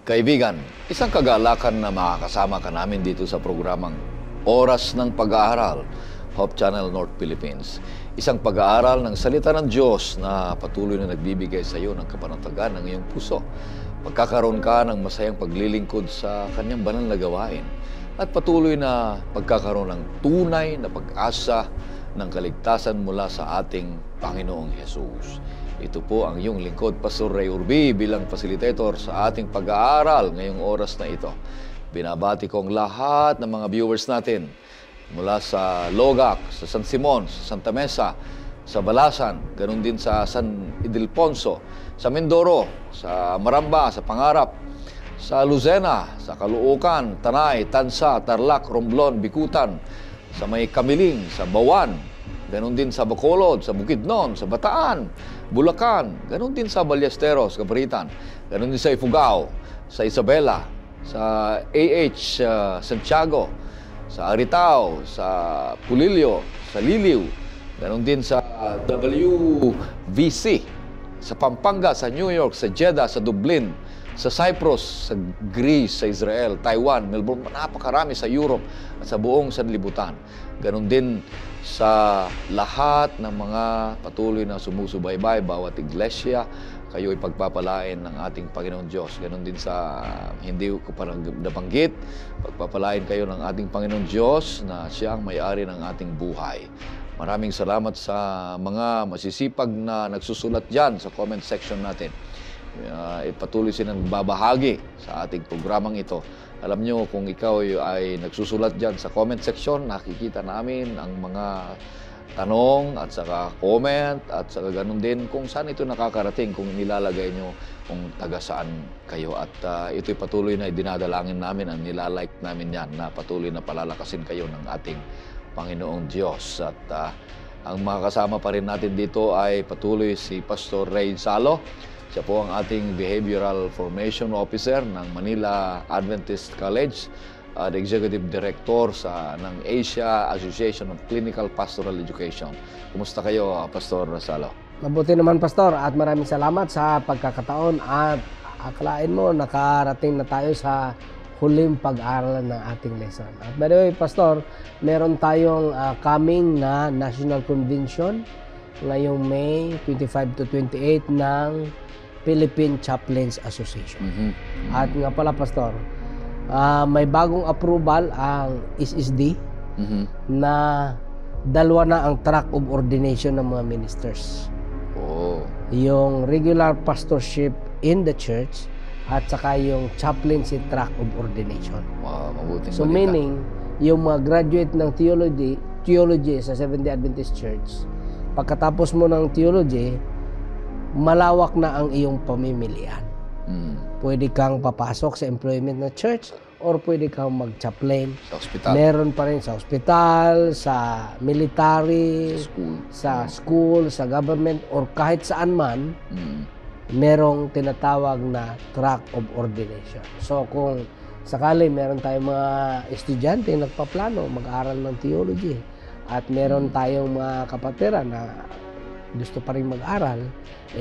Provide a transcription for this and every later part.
Kaibigan, isang kagalakan na makakasama ka namin dito sa programang Oras ng Pag-aaral, Hope Channel North Philippines. Isang pag-aaral ng salita ng Diyos na patuloy na nagbibigay sa iyo ng kapanatagan ng iyong puso. Pagkakaroon ka ng masayang paglilingkod sa kanyang banal na gawain at patuloy na pagkakaroon ng tunay na pag-asa ng kaligtasan mula sa ating Panginoong Hesus. Ito po ang iyong lingkod, Pastor Ray Urbi, bilang facilitator sa ating pag-aaral ngayong oras na ito. Binabati ko ang lahat ng mga viewers natin mula sa Logac, sa San Simon, sa Santa Mesa, sa Balasan, ganun din sa San Ildefonso, sa Mindoro, sa Maramba, sa Pangarap, sa Lucena, sa Caloocan, Tanay, Tansa, Tarlac, Romblon, Bikutan, sa may Kamiling, sa Bawan, ganun din sa Bacolod, sa Bukidnon, sa Bataan, Bulacan, ganun din sa Ballesteros, Cabritan, ganun din sa Ifugao, sa Isabela, sa AH Santiago, sa Aritao, sa Pulilio, sa Liliw, ganun din sa WVC, sa Pampanga, sa New York, sa Jeddah, sa Dublin, sa Cyprus, sa Greece, sa Israel, Taiwan, Melbourne, napakarami sa Europe at sa buong sanlibutan. Ganon din sa lahat ng mga patuloy na sumusubaybay, bawat iglesia, kayo ipagpapalain ng ating Panginoon Diyos. Ganon din sa hindi ko pa nabanggit, pagpapalain kayo ng ating Panginoon Diyos na Siya ang may-ari ng ating buhay. Maraming salamat sa mga masisipag na nagsusulat dyan sa comment section natin. Patuloy silang babahagi sa ating programang ito. Alam nyo, kung ikaw ay nagsusulat dyan sa comment section, nakikita namin ang mga tanong at saka comment at saka ganun din kung saan ito nakakarating, kung nilalagay nyo kung taga saan kayo. At ito'y patuloy na dinadalangin namin, ang nilalike namin yan, na patuloy na palalakasin kayo ng ating Panginoong Diyos. At ang mga kasama pa rin natin dito ay patuloy si Pastor Ray Salo. Siya po ang ating Behavioral Formation Officer ng Manila Adventist College at Executive Director ng Asia Association of Clinical Pastoral Education. Kumusta kayo, Pastor Salo? Mabuti naman, Pastor, at maraming salamat sa pagkakataon at akalain mo, nakarating na tayo sa huling pag-aaral ng ating lesson. At by the way, Pastor, meron tayong coming na National Convention ngayong May 25 to 28 ng Philippine Chaplains Association. At nga pala, Pastor, may bagong approval ang SSD na dalawa na ang track of ordination ng mga ministers. Yung regular pastorship in the church at saka yung chaplaincy track of ordination. Mabuting so balita. Meaning, yung mga graduate ng theology sa Seventh-day Adventist Church, pagkatapos mo ng theology, malawak na ang iyong pamimilian. Pwede kang papasok sa employment ng church or pwede kang mag-chaplain. Sa ospital. Meron pa rin sa ospital, sa military, sa school, sa government, or kahit saan man, merong tinatawag na track of ordination. So kung sakali meron tayong mga estudyante nagpaplano mag-aral ng theology at meron tayong mga kapatiran na gusto pa rin mag-aral,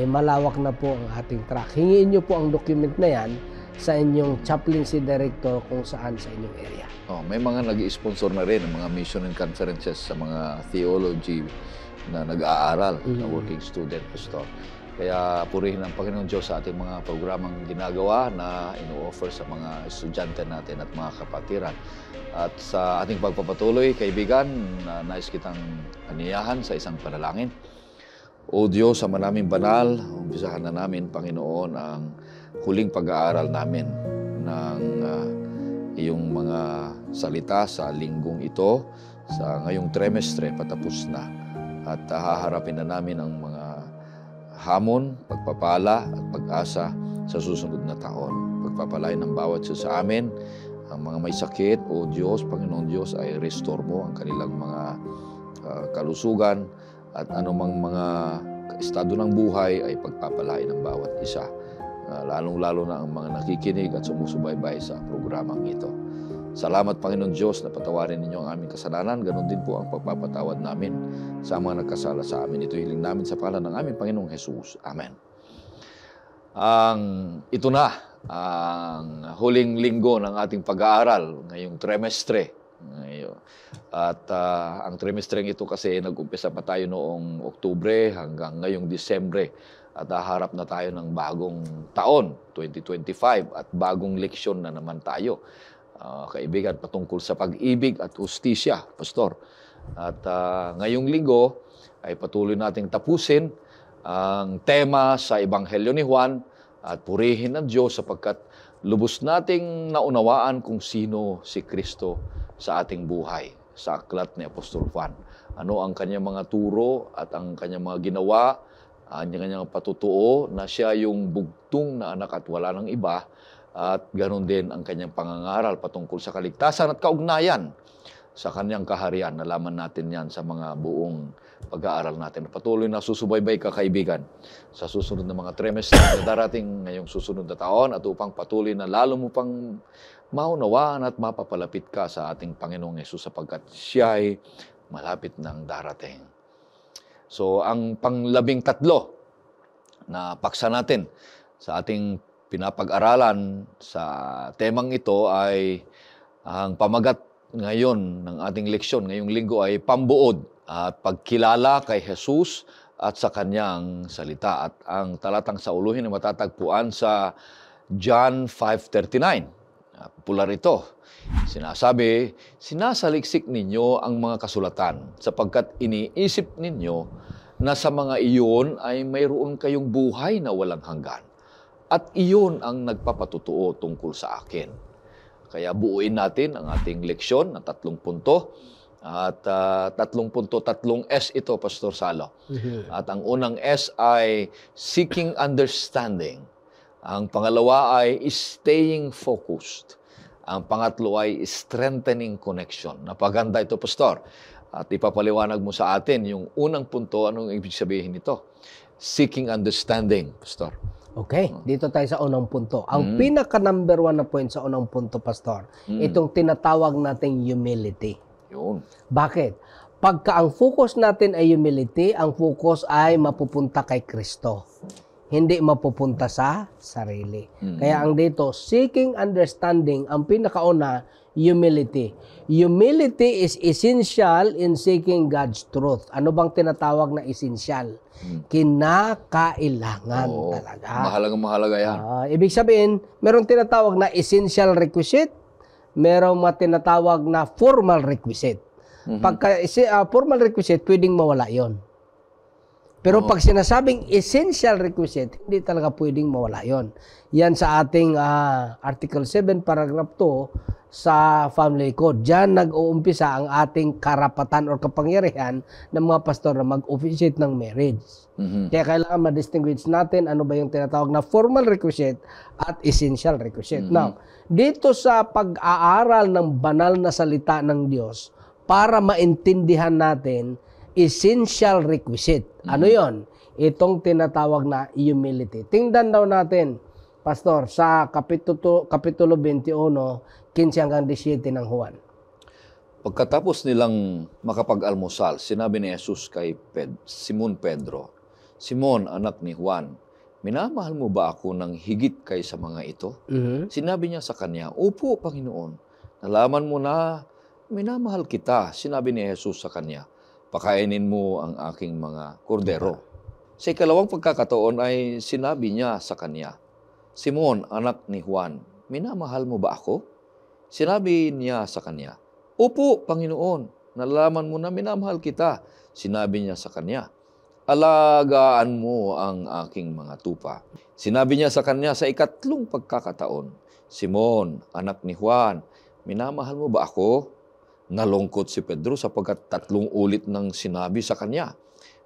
malawak na po ang ating track. Hingiin nyo po ang document na yan sa inyong chaplaincy director kung saan sa inyong area. May mga nag-i-sponsor na rin, mga mission and conferences sa mga theology na nag-aaral, na working student, Pastor. Kaya purihin ang Panginoon Diyos sa ating mga programang ginagawa na ino-offer sa mga estudyante natin at mga kapatiran. At sa ating pagpapatuloy, kaibigan, nais kitang aniyahan sa isang panalangin. O Diyos, sa manaming banal, umpisahan na namin, Panginoon, ang huling pag-aaral namin ng iyong mga salita sa linggong ito, sa ngayong trimestre, patapos na. At haharapin na namin ang mga hamon, pagpapala at pag-asa sa susunod na taon. Pagpapalain ng bawat isa sa amin, ang mga may sakit, o Diyos, Panginoon Diyos, ay restore mo ang kanilang mga kalusugan at anumang mga estado ng buhay ay pagpapalain ng bawat isa. Lalong-lalo na ang mga nakikinig at sumusubaybay sa programang ito. Salamat, Panginoon Diyos, na patawarin ninyo ang aming kasalanan. Ganon din po ang pagpapatawad namin sa mga nagkasala sa amin. Ito hiling namin sa pangalan ng aming Panginoong Jesus. Amen. Ito na ang huling linggo ng ating pag-aaral ngayong trimestre. At ang trimestreng ito kasi nag-umpisa pa tayo noong Oktubre hanggang ngayong Disyembre. At haharap na tayo ng bagong taon, 2025, at bagong leksyon na naman tayo. Kaibigan, patungkol sa pag-ibig at hustisya, Pastor. At ngayong linggo ay patuloy nating tapusin ang tema sa Ebanghelyo ni Juan at purihin ang Diyos sapagkat lubos nating naunawaan kung sino si Kristo sa ating buhay, sa aklat ni Apostol Juan. Ano ang kanyang mga turo at ang kanyang mga ginawa, ang kanyang patutuo na siya yung bugtong na anak at wala ng iba, at ganoon din ang kanyang pangangaral patungkol sa kaligtasan at kaugnayan sa kanyang kaharian. Nalaman natin yan sa mga buong pag-aaral natin. Patuloy na susubaybay ka, kaibigan, sa susunod na mga trimestre na darating ngayong susunod na taon, at upang patuloy na lalo mo pang maunawaan at mapapalapit ka sa ating Panginoong Hesus sapagkat siya ay malapit ng darating. So, ang pang-13 na paksa natin sa ating pinapag-aralan sa temang ito ay ang pamagat ngayon ng ating leksyon ngayong linggo ay pambuod at pagkilala kay Jesus at sa kanyang salita. At ang talatang sauluhin ay matatagpuan sa John 5:39. Popular ito. Sinasabi, sinasaliksik ninyo ang mga kasulatan sapagkat iniisip ninyo na sa mga iyon ay mayroon kayong buhay na walang hanggan. At iyon ang nagpapatutuo tungkol sa akin. Kaya buuin natin ang ating leksyon na 3 punto. At 3 punto, 3 S ito, Pastor Salo. At ang unang S ay seeking understanding. Ang pangalawa ay staying focused. Ang pangatlo ay strengthening connection. Napaganda ito, Pastor. At ipapaliwanag mo sa atin yung unang punto, anong ibig sabihin nito? Seeking understanding, Pastor. Okay, dito tayo sa unang punto. Ang pinaka-number 1 na point sa unang punto, Pastor, itong tinatawag nating humility. Yun. Bakit? Pagka ang focus natin ay humility, ang focus ay mapupunta kay Kristo. Hindi mapupunta sa sarili. Kaya ang dito, seeking understanding, ang pinakauna, humility. Humility is essential in seeking God's truth. Ano bang tinatawag na essential? Kinakailangan talaga. Mahalagang-mahalaga yan. Ibig sabihin, merong tinatawag na essential requisite, merong tinatawag na formal requisite. Pagka formal requisite, pwedeng mawala yon. Pero pag sinasabing essential requisite, hindi talaga pwedeng mawala yon. Yan sa ating Article 7, Paragraph 2 sa Family Code. Diyan nag-uumpisa ang ating karapatan o kapangyarihan ng mga pastor na mag-officiate ng marriage. Kaya kailangan ma-distinguish natin ano ba yung tinatawag na formal requisite at essential requisite. Now, dito sa pag-aaral ng banal na salita ng Diyos, para maintindihan natin, essential requisite. Ano yon? Itong tinatawag na humility. Tingnan daw natin, Pastor, sa Kapitulo 21, 15 hanggang 17 ng Juan. Pagkatapos nilang makapag-almusal, sinabi ni Jesus kay Simon Pedro, Simon, anak ni Juan, minamahal mo ba ako ng higit kaysa mga ito? Sinabi niya sa kanya, Opo, Panginoon. Nalaman mo na minamahal kita. Sinabi ni Jesus sa kanya, pakainin mo ang aking mga kordero. Sa ikalawang pagkakataon ay sinabi niya sa kanya, Simon, anak ni Juan, minamahal mo ba ako? Sinabi niya sa kanya, Opo, Panginoon, nalalaman mo na minamahal kita. Sinabi niya sa kanya, alagaan mo ang aking mga tupa. Sinabi niya sa kanya sa ikatlong pagkakataon, Simon, anak ni Juan, minamahal mo ba ako? Nalungkot si Pedro sapagkat 3 ulit nang sinabi sa kanya,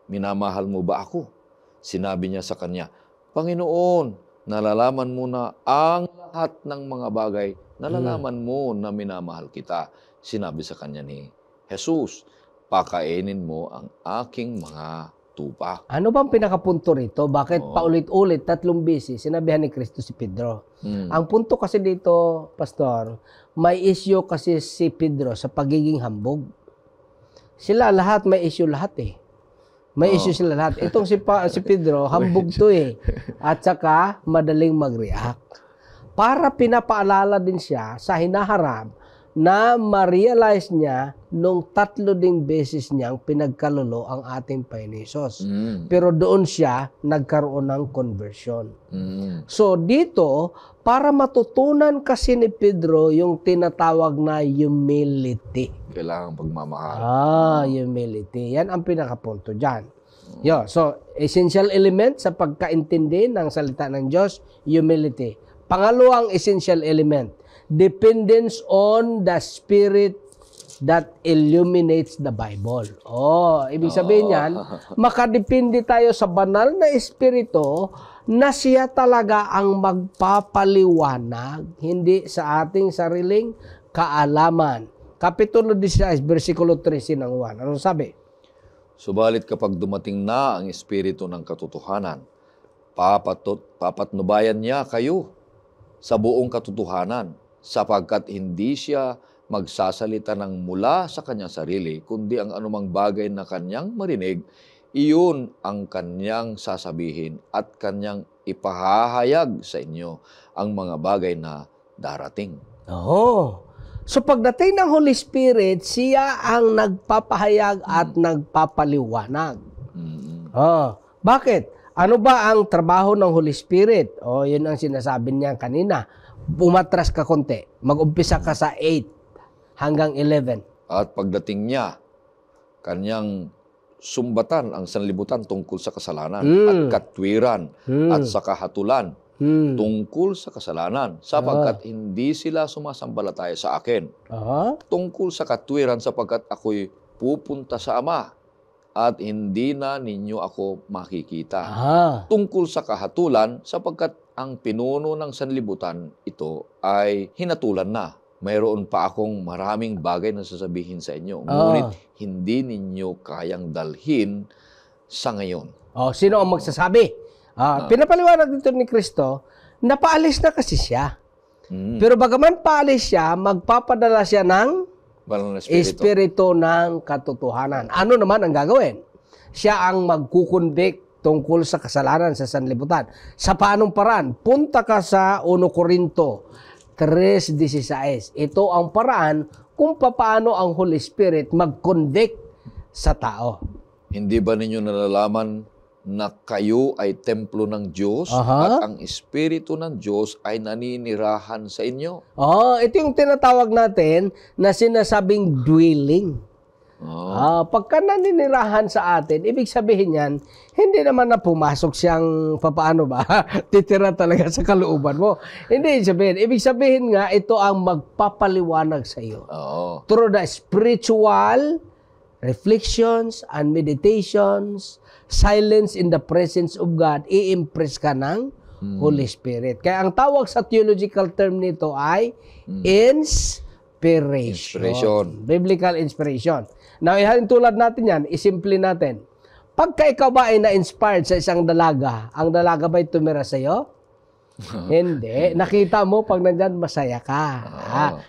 minamahal mo ba ako? Sinabi niya sa kanya, Panginoon, nalalaman mo na ang lahat ng mga bagay, nalalaman mo na minamahal kita. Sinabi sa kanya ni Jesus, pakainin mo ang aking mga tupa. Ano bang pinakapunto rito? Bakit paulit-ulit, 3 beses, sinabihan ni Kristo si Pedro? Ang punto kasi dito, Pastor, may issue kasi si Pedro sa pagiging hambog. Sila lahat, may issue lahat eh. May issue sila lahat. Itong si Pedro, hambog to eh. At saka, madaling mag-react. Para pinapaalala din siya sa hinaharap na ma-realize niya nung 3 ding beses niyang pinagkalulo ang ating Panginoon Hesus. Pero doon siya nagkaroon ng conversion. So dito, para matutunan kasi ni Pedro yung tinatawag na humility. Kailangan pagmamahal. Humility. Yan ang pinakapunto dyan. So, essential element sa pagkaintindi ng salita ng Diyos, humility. Pangalawang essential element, dependence on the Spirit that illuminates the Bible. Ibig sabihin yan, makadepende tayo sa banal na Espiritu na siya talaga ang magpapaliwanag, hindi sa ating sariling kaalaman. Kapitulo 16, versikulo 13 ng 1. Anong sabi? Subalit kapag dumating na ang Espiritu ng katotohanan, papatnubayan niya kayo sa buong katotohanan, sapagkat hindi siya magsasalita ng mula sa kanyang sarili, kundi ang anumang bagay na kanyang marinig, iyon ang kanyang sasabihin at kanyang ipahahayag sa inyo ang mga bagay na darating. So pagdating ng Holy Spirit, siya ang nagpapahayag at nagpapaliwanag. Bakit? Ano ba ang trabaho ng Holy Spirit? Yun ang sinasabi niya kanina. Umatras ka konti. Mag-umpisa ka sa 8 hanggang 11. At pagdating niya, kanyang sumbatan ang sanlibutan tungkol sa kasalanan at katwiran at sa kahatulan tungkol sa kasalanan, sapagkat hindi sila sumasambalataya sa akin. Tungkol sa katwiran, sapagkat ako'y pupunta sa Ama at hindi na ninyo ako makikita. Tungkol sa kahatulan, sapagkat ang pinuno ng sanlibutan ito ay hinatulan na. Mayroon pa akong maraming bagay na sasabihin sa inyo, ngunit hindi ninyo kayang dalhin sa ngayon. Sino ang magsasabi? Pinapaliwanag dito ni Kristo, napaalis na kasi siya. Pero bagaman paalis siya, magpapadala siya ng Espiritu ng katotohanan. Ano naman ang gagawin? Siya ang magkukonvict tungkol sa kasalanan sa sanlibutan. Sa paanong paraan? Punta ka sa 1 Corinto 3:16. Ito ang paraan kung paano ang Holy Spirit mag-convict sa tao. Hindi ba ninyo nalalaman na kayo ay templo ng Diyos at ang Espiritu ng Diyos ay naninirahan sa inyo? Ito yung tinatawag natin na sinasabing dwelling. Pagka naninirahan sa atin, ibig sabihin yan, hindi naman na pumasok siyang papaano ba, titira talaga sa kalooban mo. Hindi sabihin. Ibig sabihin nga, ito ang magpapaliwanag sa iyo. Through the spiritual reflections and meditations, silence in the presence of God, i-impress ka ng Holy Spirit. Kaya ang tawag sa theological term nito ay inspiration. Biblical inspiration. Now, ihalin tulad natin yan, isimple natin. Pagka ikaw ba ay na-inspired sa isang dalaga, ang dalaga ba'y tumira sa iyo? Hindi. Nakita mo pag nandyan, masaya ka.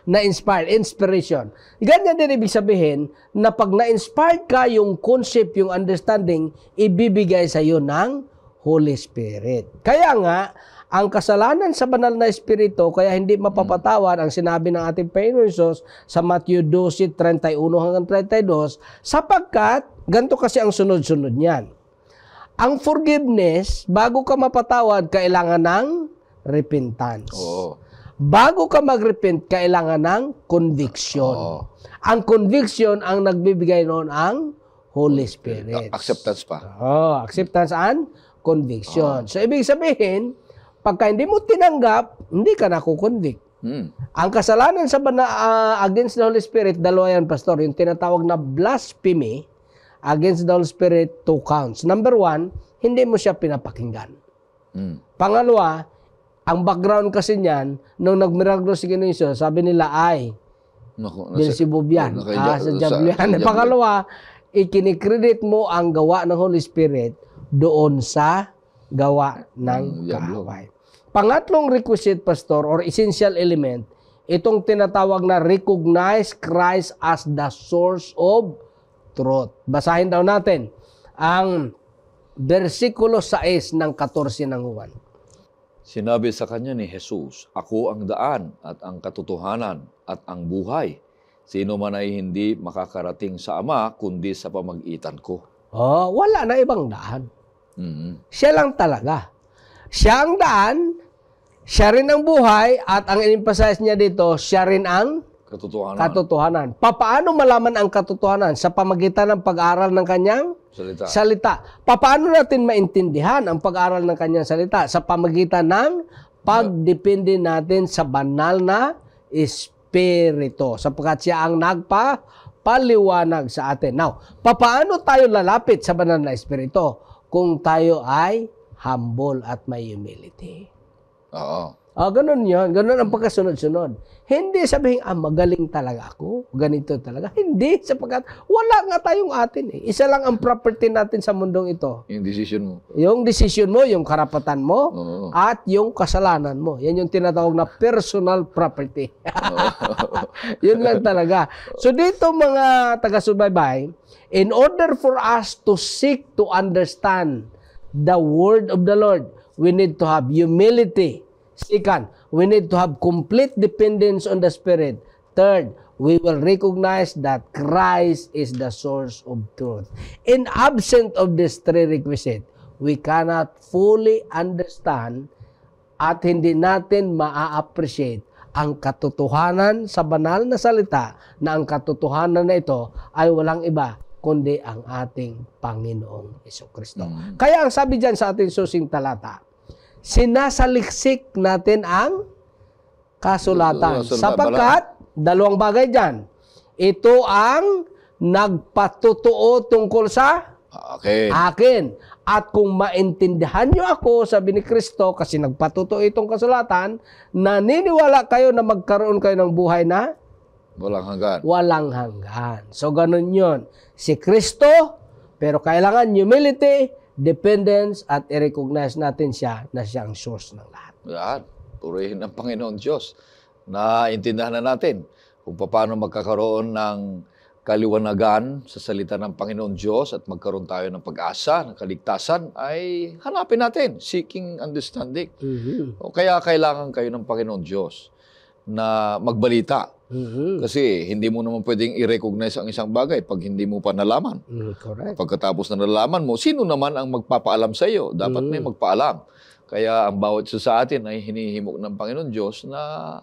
Na-inspired. Inspiration. Ganyan din ibig sabihin na pag na-inspired ka, yung concept, yung understanding, ibibigay sa iyo ng Holy Spirit. Kaya nga, ang kasalanan sa banal na Espiritu, kaya hindi mapapatawad ang sinabi ng ating Panginoon Hesus sa Matthew 12:31 hanggang 32, sapagkat, ganito kasi ang sunod-sunod niyan. Ang forgiveness, bago ka mapatawad, kailangan ng repentance. Bago ka mag-repent, kailangan ng conviction. Ang conviction ang nagbibigay noon ang Holy Spirit. Acceptance pa. Acceptance and conviction. So, ibig sabihin, pagka hindi mo tinanggap, hindi ka nakukonvict. Ang kasalanan sa against the Holy Spirit, dalawa yan, Pastor. Yung tinatawag na blasphemy against the Holy Spirit, 2 counts. Number 1, hindi mo siya pinapakinggan. Pangalawa, ang background kasi niyan, nung nagmiraglo si Ginoong Hesus, sabi nila ay, Beelzebub yan. Sa Diablo yan. Pangalawa, ikinikredit mo ang gawa ng Holy Spirit doon sa gawa ng kaaway. Pangatlong requisite, Pastor, or essential element, itong tinatawag na recognize Christ as the source of truth. Basahin daw natin ang versikulo 6 ng 14 ng Juan. Sinabi sa kanya ni Jesus, "Ako ang daan at ang katotohanan at ang buhay. Sino man ay hindi makakarating sa Ama kundi sa pamagitan ko." Wala na ibang daan. Siya lang talaga. Siya ang daan, siya rin ang buhay, at ang in-emphasize niya dito, siya rin ang katotohanan. Paano malaman ang katotohanan? Sa pamagitan ng pag-aaral ng kanyang salita. Paano natin maintindihan ang pag-aaral ng kanyang salita? Sa pamagitan ng pagdepende natin sa banal na Espiritu, sapagkat siya ang nagpapaliwanag sa atin. Now, paano tayo lalapit sa banal na Espiritu? Kung tayo ay humble at may humility. Ganun yun. Ganun ang pagkasunod-sunod. Hindi sabihin, magaling talaga ako. Ganito talaga. Hindi, sapagkat wala nga tayong atin. Isa lang ang property natin sa mundong ito. Yung decision mo. Yung decision mo, yung karapatan mo, at yung kasalanan mo. Yan yung tinatawag na personal property. Yun lang talaga. So dito mga taga-subaybay, in order for us to seek to understand the word of the Lord, we need to have humility. Second, we need to have complete dependence on the Spirit. Third, we will recognize that Christ is the source of truth. In absent of these three requisites, we cannot fully understand at hindi natin ma-appreciate ang katotohanan sa banal na salita, na ang katotohanan na ito ay walang iba kundi ang ating Panginoong Jesucristo. Kaya ang sabi dyan sa ating susing talata, sinasaliksik natin ang kasulatan. Sapagkat, dalawang bagay dyan. Ito ang nagpatutuo tungkol sa akin. At kung maintindihan nyo ako, sabi ni Kristo, kasi nagpatutuo itong kasulatan, naniniwala kayo na magkaroon kayo ng buhay na walang hanggan. Walang hanggan. So, ganun yun. Si Kristo, pero kailangan humility, dependence, at i-recognize natin siya na siyang source ng lahat. Yan. Purihin ang Panginoon Diyos. Naintindihan na natin kung paano magkakaroon ng kaliwanagan sa salita ng Panginoon Diyos at magkaroon tayo ng pag-asa, ng kaligtasan, ay hanapin natin, seeking understanding. O kaya kailangan kayo ng Panginoon Diyos na magbalita. Kasi hindi mo naman pwedeng i-recognize ang isang bagay pag hindi mo pa nalaman. Correct. Pagkatapos na nalaman mo, sino naman ang magpapaalam sa iyo? Dapat may magpaalam. Kaya ang bawat isa sa atin ay hinihimok ng Panginoon Diyos na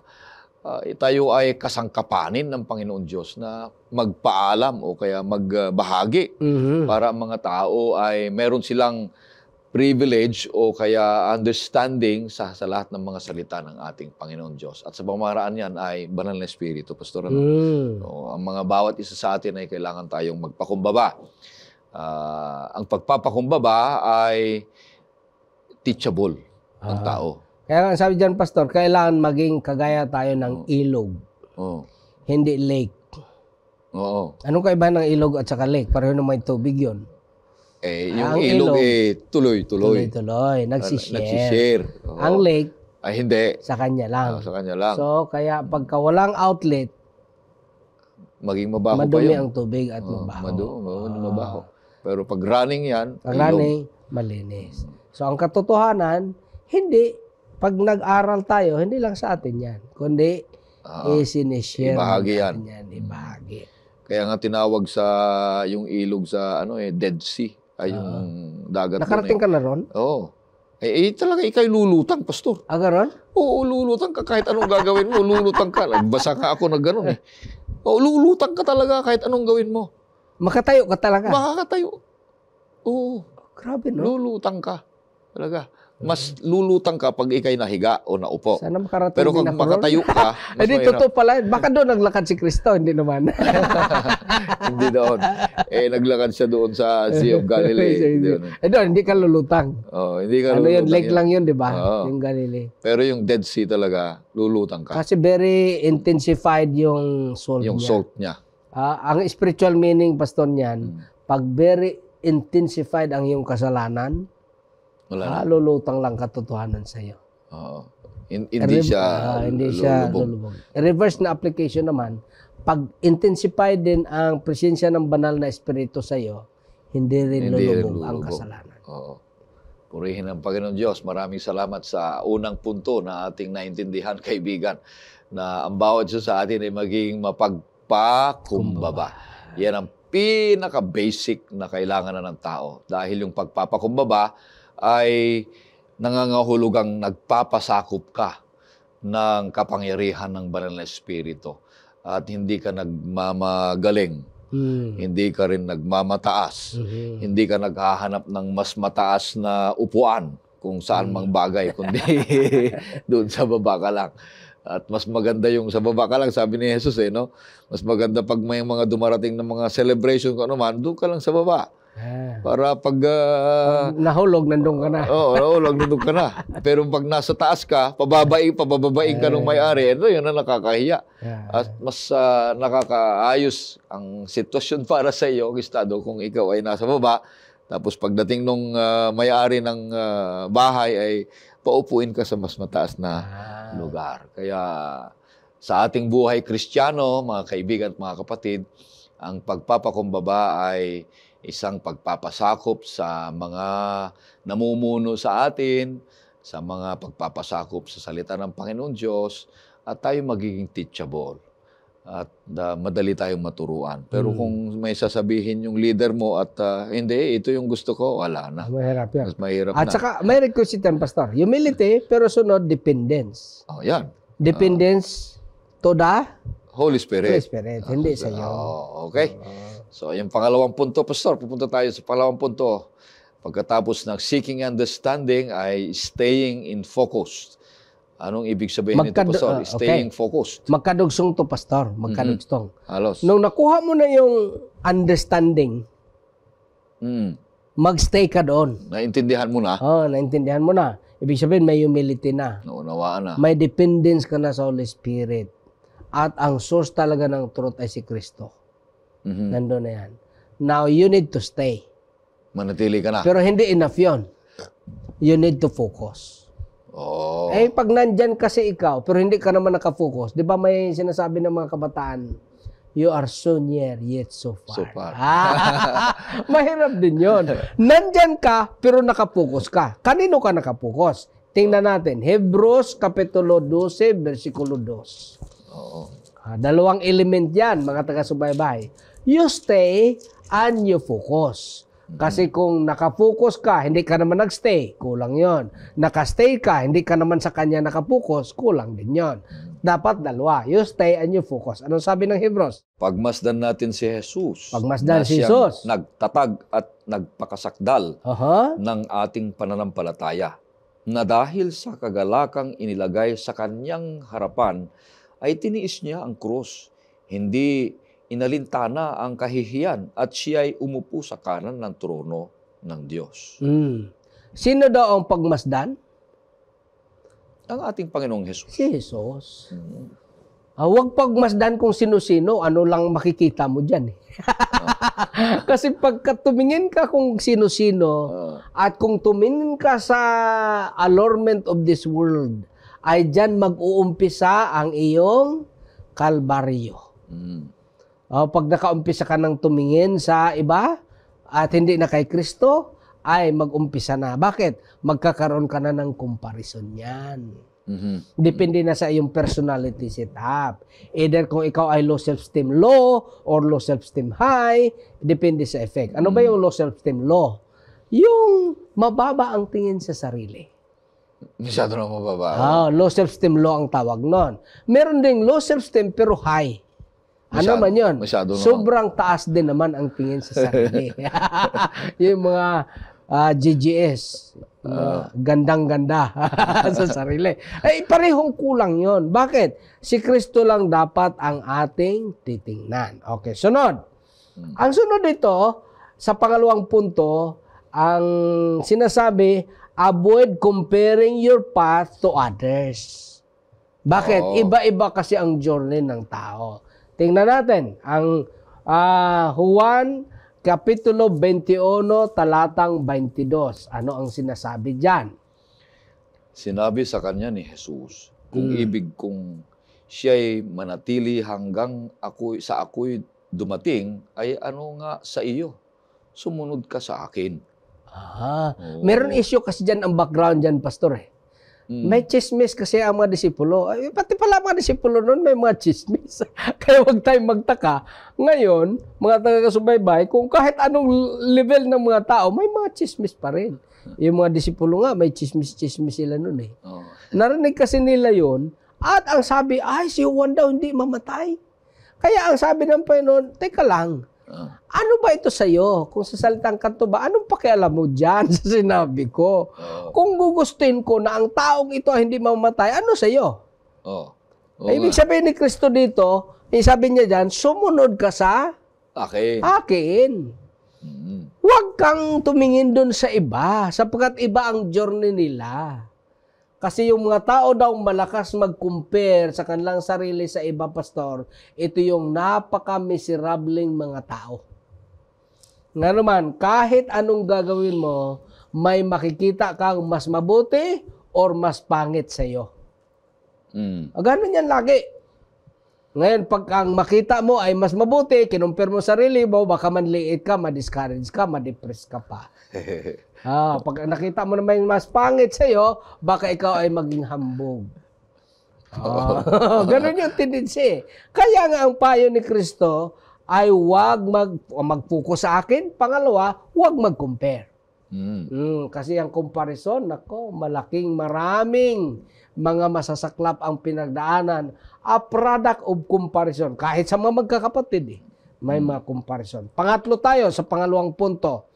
tayo ay kasangkapanin ng Panginoon Diyos na magpaalam o kaya magbahagi para ang mga tao ay meron silang privilege o kaya understanding sa lahat ng mga salita ng ating Panginoon Diyos. At sa pamaraan yan ay banal na Espiritu, Pastor. So, ang mga bawat isa sa atin ay kailangan tayong magpakumbaba. Ang pagpapakumbaba ay teachable ng tao. Kaya nga sabi dyan, Pastor, kailangan maging kagaya tayo ng ilog. Hindi lake. Anong kaibahan ng ilog at saka lake? Pareho na may tubig yun. Yung ilog tuloy-tuloy. Tuloy-tuloy. Nagsishare. Nagsishare. Ang lake, ay hindi. sa kanya lang. Sa kanya lang. So, kaya pagka walang outlet, maging mabaho pa madumi yun. ang tubig at mabaho. Mabaho. Pero pag running yan, pag running, malinis. So, ang katotohanan, hindi. Pag nag-aral tayo, hindi lang sa atin yan. Kundi, isinishare ibahagi natin yan. Ibahagi. Kaya nga tinawag sa yung ilog sa Dead Sea. Ay yung dagat. Nakarating ka na ron? Oo. Talaga ikay lulutang, Pastor. Ganon? Oo, lulutang ka kahit anong gagawin mo. Lulutang ka. Nagbasa ka ako na gano'n eh. Oo, lulutang ka talaga kahit anong gawin mo. Makatayo ka talaga. Makakatayo. Oo. Grabe, no? Lulutang ka. Talaga. Mas lulutang ka pag ikay nahiga o naupo. Sana makarating Pero din kung ako makatayo ron. ka, mas Hindi, mahirap. totoo pala. Baka doon naglakad si Kristo, hindi naman. Hindi doon. Naglakad siya doon sa Sea of Galilee. Doon. Doon, hindi ka lulutang. Oh, hindi ka Ano yun, lulutang lake yun. lang yun, di ba? Oo. Yung Galilee. Pero yung Dead Sea talaga, lulutang ka. Kasi very intensified yung salt Yung niya. salt niya. Ang spiritual meaning, pastor, niyan, pag very intensified ang iyong kasalanan, Wala na. lulutang lang katotohanan sa iyo. Oo. Hindi siya lulubog. lulubog. Reverse na application naman, pag intensify din ang presensya ng banal na espiritu sa iyo, hindi rin lulubog ang kasalanan. Oo. Purihin ang Panginoon Diyos. Maraming salamat sa unang punto na ating naintindihan, kaibigan, na ang bawat isa sa atin ay maging mapagpakumbaba. Yan ang pinaka-basic na kailangan na ng tao. Dahil yung pagpapakumbaba ay nangangahulugang nagpapasakop ka ng kapangyarihan ng banal na espiritu at hindi ka nagmamagaling, hindi ka rin nagmamataas, hindi ka naghahanap ng mas mataas na upuan kung saan mang bagay, kundi doon sa baba ka lang. At mas maganda yung sa baba ka lang, sabi ni Jesus no? Mas maganda pag may mga dumarating na mga celebration kung ano man, doon ka lang sa baba. Para pag nahulog, nandun ka na. Oo, nahulog, nandun ka na. Pero pag nasa taas ka, pabababain ka ng may-ari, yun ang nakakahiya. At mas nakakaayos ang sitwasyon para sa iyo, estado, kung ikaw ay nasa baba. Tapos pagdating nung may-ari ng bahay ay paupuin ka sa mas mataas na lugar. Kaya sa ating buhay Kristiyano, mga kaibigan at mga kapatid, ang pagpapakumbaba ay isang pagpapasakop sa mga namumuno sa atin, sa mga pagpapasakop sa salita ng Panginoon Diyos, at tayo magiging teachable. At madali tayong maturuan. Pero kung may sasabihin yung leader mo at hindi, ito yung gusto ko, wala na. Mahirap yan. Mas mahirap At na. saka, may requisite yan, pastor. Humility, pero sunod, dependence. Oh, yan. Dependence to the Holy Spirit. Holy Spirit, hindi sa iyo. Okay. So, yung pangalawang punto, Pastor, pupunta tayo sa pangalawang punto. Pagkatapos ng seeking understanding ay staying in focus. Anong ibig sabihin nito, Pastor? Staying focused. Magkadugsong to, pastor. Magkadugsong. Halos. Nung nakuha mo na yung understanding, magstay ka doon. Naintindihan mo na? Naintindihan mo na. Ibig sabihin, may humility na. Naunawaan na. May dependence ka na sa Holy Spirit. At ang source talaga ng truth ay si Kristo. Nandun na yan. Now, you need to stay. Manatili ka na. Pero hindi enough yun. You need to focus. Oh. Pag nandyan kasi ikaw, pero hindi ka naman nakafocus, di ba may sinasabi ng mga kabataan, you are so near, yet so far. So far. Mahirap din yun. Nandyan ka, pero nakafocus ka. Kanino ka nakafocus? Tingnan natin. Hebrews, Kapitulo 12, versikulo 2. Oo. Dalawang element yan, mga taga-subaybay. You stay and you focus. Kasi kung nakafocus ka, hindi ka naman nagstay, kulang yon. Nakastay ka, hindi ka naman sa kanya nakafocus, kulang din yon. Dapat dalawa. You stay and you focus. Anong sabi ng Hebrews? Pagmasdan natin si Jesus. Pagmasdan na si siyang Jesus. nagtatag at nagpakasakdal ng ating pananampalataya. Na dahil sa kagalakang inilagay sa kanyang harapan, ay tiniis niya ang krus. Hindi inalintana ang kahihiyan at siya ay umupo sa kanan ng trono ng Diyos. Sino daw ang pagmasdan? Ang ating Panginoong Jesus. Si Jesus. Huwag pagmasdan kung sino-sino, ano lang makikita mo dyan. Kasi pagka tumingin ka kung sino-sino, at kung tumingin ka sa allurement of this world, ay dyan mag-uumpisa ang iyong kalbaryo. Pag nakaumpisa ka ng tumingin sa iba at hindi na kay Kristo, ay mag-umpisa na. Bakit? Magkakaroon ka na ng comparison yan. Depende na sa iyong personality setup. Either kung ikaw ay low self-esteem low or low self-esteem high, depende sa effect. Ano ba yung low self-esteem low? Yung mababa ang tingin sa sarili. Masyado na mababa. Low self-esteem low ang tawag nun. Meron ding low self-esteem pero high. Ano man yun? Masyado naman. Sobrang taas din naman ang tingin sa sarili. Yung mga GGS, gandang-ganda sa sarili. Ay, parehong kulang yon. Bakit? Si Kristo lang dapat ang ating titingnan. Okay, sunod. Ang sunod dito, sa pangalawang punto, ang sinasabi, avoid comparing your path to others. Bakit? Iba-iba kasi ang journey ng tao. Tingnan natin, ang Juan, Kapitulo 21, talatang 22. Ano ang sinasabi dyan? Sinabi sa kanya ni Jesus, kung ibig kong siya'y manatili hanggang sa ako'y dumating, ay ano nga sa iyo? Sumunod ka sa akin. Meron issue kasi dyan ang background dyan, Pastor. May chismis kasi ang mga disipulo. Ay, pati pala mga disipulo noon may mga chismis. Kaya huwag tayong magtaka. Ngayon, mga taga-subaybay, kung kahit anong level ng mga tao, may mga chismis pa rin. Yung mga disipulo nga, may chismis-chismis sila noon eh. Narinig kasi nila yon at ang sabi, ay, si Juan daw hindi mamatay. Kaya ang sabi ng Panginoon, teka lang, ano ba ito sa'yo? Kung sa salitang kanto ba, anong pakialam mo dyan sa sinabi ko? Kung gugustin ko na ang taong ito ay hindi mamatay, ano sa'yo? Ibig sabihin ni Kristo dito, sabi niya dyan, sumunod ka sa akin. Huwag kang tumingin dun sa iba, sapagkat iba ang journey nila. Kasi yung mga tao daw malakas mag-compare sa kanilang sarili sa iba, Pastor, ito yung napaka-miserableng mga tao. Nga naman, kahit anong gagawin mo, may makikita kang mas mabuti or mas pangit sa iyo. Ganun yan lagi. Ngayon, pag ang makita mo ay mas mabuti, kinumpir mo sarili mo, baka manliit ka, ma-discourage ka, ma-depress ka pa. Pag nakita mo naman mas pangit sa iyo, baka ikaw ay maging hambog. Ganun yung tendency. Kaya nga ang payo ni Kristo ay huwag mag-focus sa akin. Pangalawa, huwag mag-compare. Kasi ang comparison, maraming mga masasaklap ang pinagdaanan. A product of comparison. Kahit sa mga magkakapatid, may mga comparison. Pangatlo tayo sa pangalawang punto.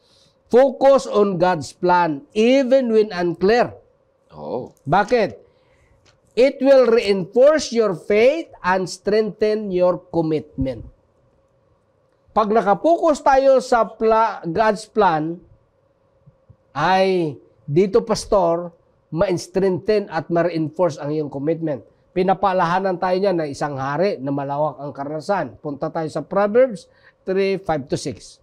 Focus on God's plan even when unclear. Bakit? It will reinforce your faith and strengthen your commitment. Pag nakapokus tayo sa God's plan, ay dito, Pastor, ma-strengthen at ma-reinforce ang iyong commitment. Pinapalahanan tayo niyan na isang hari na malawak ang karanasan. Punta tayo sa Proverbs 3:5-6.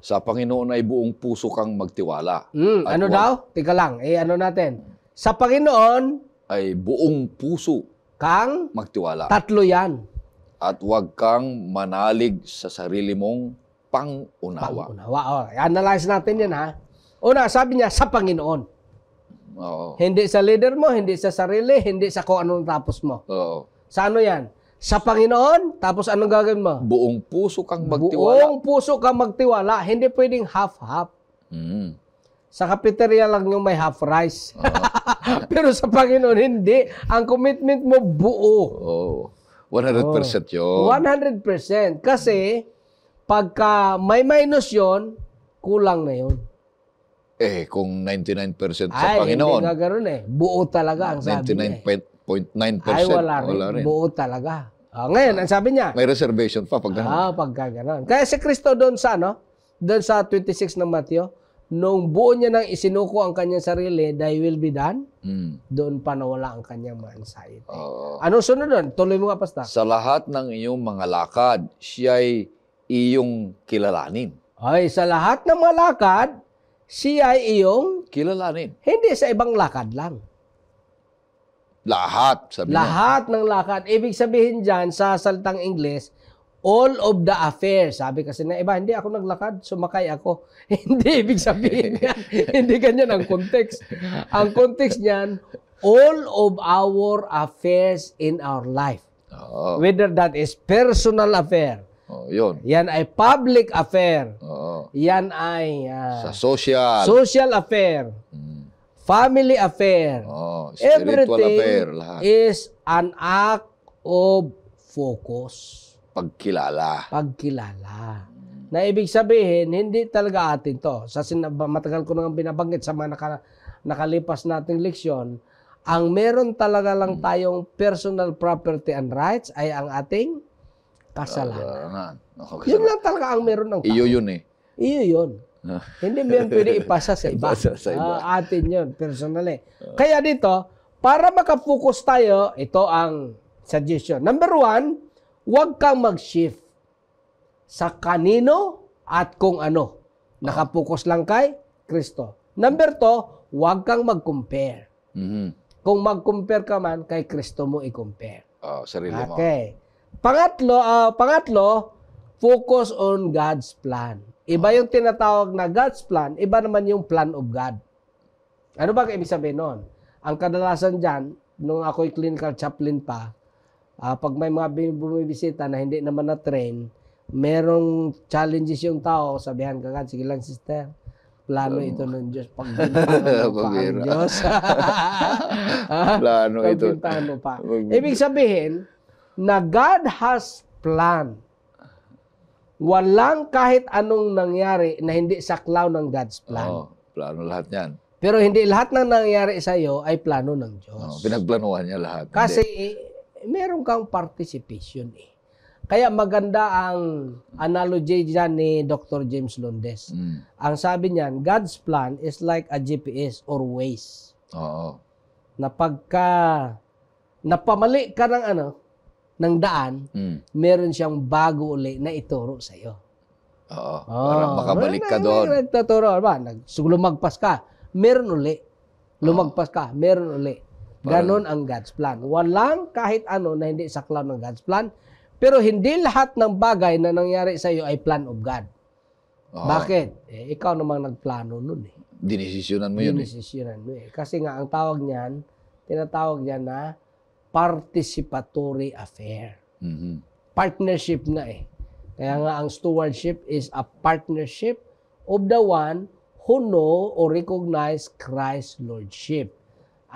Sa Panginoon ay buong puso kang magtiwala. Ano daw? Tika lang. Ano natin? Sa Panginoon ay buong puso kang magtiwala. Tatlo yan. At huwag kang manalig sa sarili mong pang-unawa. Analyze natin yan, ha? Una, sabi niya, sa Panginoon. Hindi sa leader mo, hindi sa sarili, hindi sa kung anong tapos mo. Sa ano yan? Sa Panginoon, tapos anong gagawin mo? Buong puso kang magtiwala. Buong puso kang magtiwala. Hindi pwedeng half-half. Sa cafeteria lang yung may half rice. Pero sa Panginoon, hindi. Ang commitment mo, buo. 100% yun. 100%. Kasi, pagka may minus yun, kulang na yun. Kung 99% sa Panginoon. Hindi nga ganoon Buo talaga ang sabi niya. 99.9%. Ay, wala rin. Buo talaga. Ngayon, ang sabi niya. May reservation pa pag gano'n. Pagka gano'n. Kaya si Kristo doon sa, doon sa 26 ng Mateo, nung buo niya nang isinuko ang kanyang sarili, thy will be done, doon pa nawala ang kanyang mga anxiety. Anong sunod doon? Tuloy mo nga, Pastor. Sa lahat ng iyong mga lakad, siya'y iyong kilalanin. Sa lahat ng mga lakad, siya ay iyong kilalanin. Hindi sa ibang lakad lang. Lahat, sabi niya. Lahat ng lakad. Ibig sabihin dyan, sa salitang Ingles, all of the affairs. Sabi kasi na iba, hindi ako naglakad, sumakay ako. Hindi ibig sabihin yan. Hindi ganyan ang context. Ang context niyan, all of our affairs in our life. Whether that is personal affair, yun. Yan ay public affair. Yan ay sa social affair. Family affair. Spiritual everything affair. Lahat. Is an act of focus. pagkilala. Pagkilala. Na ibig sabihin, hindi talaga atin to. Matagal ko nang binabanggit sa mga nakalipas nating leksyon, ang meron talaga lang tayong personal property and rights ay ang ating kasalanan. Yun lang talaga ang meron ng tao. Iyo yun eh. Iyo yun. Hindi mo yan pwede ipasa sa iba. Ipasa sa iba. Atin yun, personally. Kaya dito, para makafocus tayo, ito ang suggestion. Number 1, huwag kang mag-shift sa kanino at kung ano. Nakapokus lang kay Kristo. Number 2, huwag kang mag-compare. Kung mag-compare ka man, kay Kristo mo i-compare. Sarili mo. Okay. Pangatlo, focus on God's plan. Iba yung tinatawag na God's plan, iba naman yung plan of God. Ano ba ibig sabihin nun? Ang kadalasan dyan, nung ako'y clinical chaplain pa, pag may mga bumibisita na hindi naman na-train, merong challenges yung tao, sabihan ka, sige lang sister, plano ito ng Diyos. Pagbintahan mo pa ang Diyos. Plano ito. Pagbintahan mo pa. Ibig sabihin, na God has plan. Walang kahit anong nangyari na hindi saklaw ng God's plan. Plano lahat yan. Pero hindi lahat ng nangyari sa iyo ay plano ng Diyos. Pinagplanuhan niya lahat. Kasi meron kang participation eh. Kaya maganda ang analogy dyan ni Dr. James Londes. Ang sabi niyan, God's plan is like a GPS or Waze. Na pagka napamali ka ng daan, meron siyang bago uli na ituro sa iyo. Para makabalik ka doon. Nagtuturo, lumagpas ka, meron uli. Lumagpas ka, meron uli. Ganon ang God's plan. Walang kahit ano na hindi saklaw ng God's plan. Pero hindi lahat ng bagay na nangyari sa iyo ay plan of God. Bakit? Ikaw namang nagplano nun eh. Dinesisyonan mo yun. Dinesisyonan mo eh. Kasi nga, ang tawag niyan, tinatawag niyan na participatory affair. Partnership na eh. Kaya nga, ang stewardship is a partnership of the one who know or recognize Christ's lordship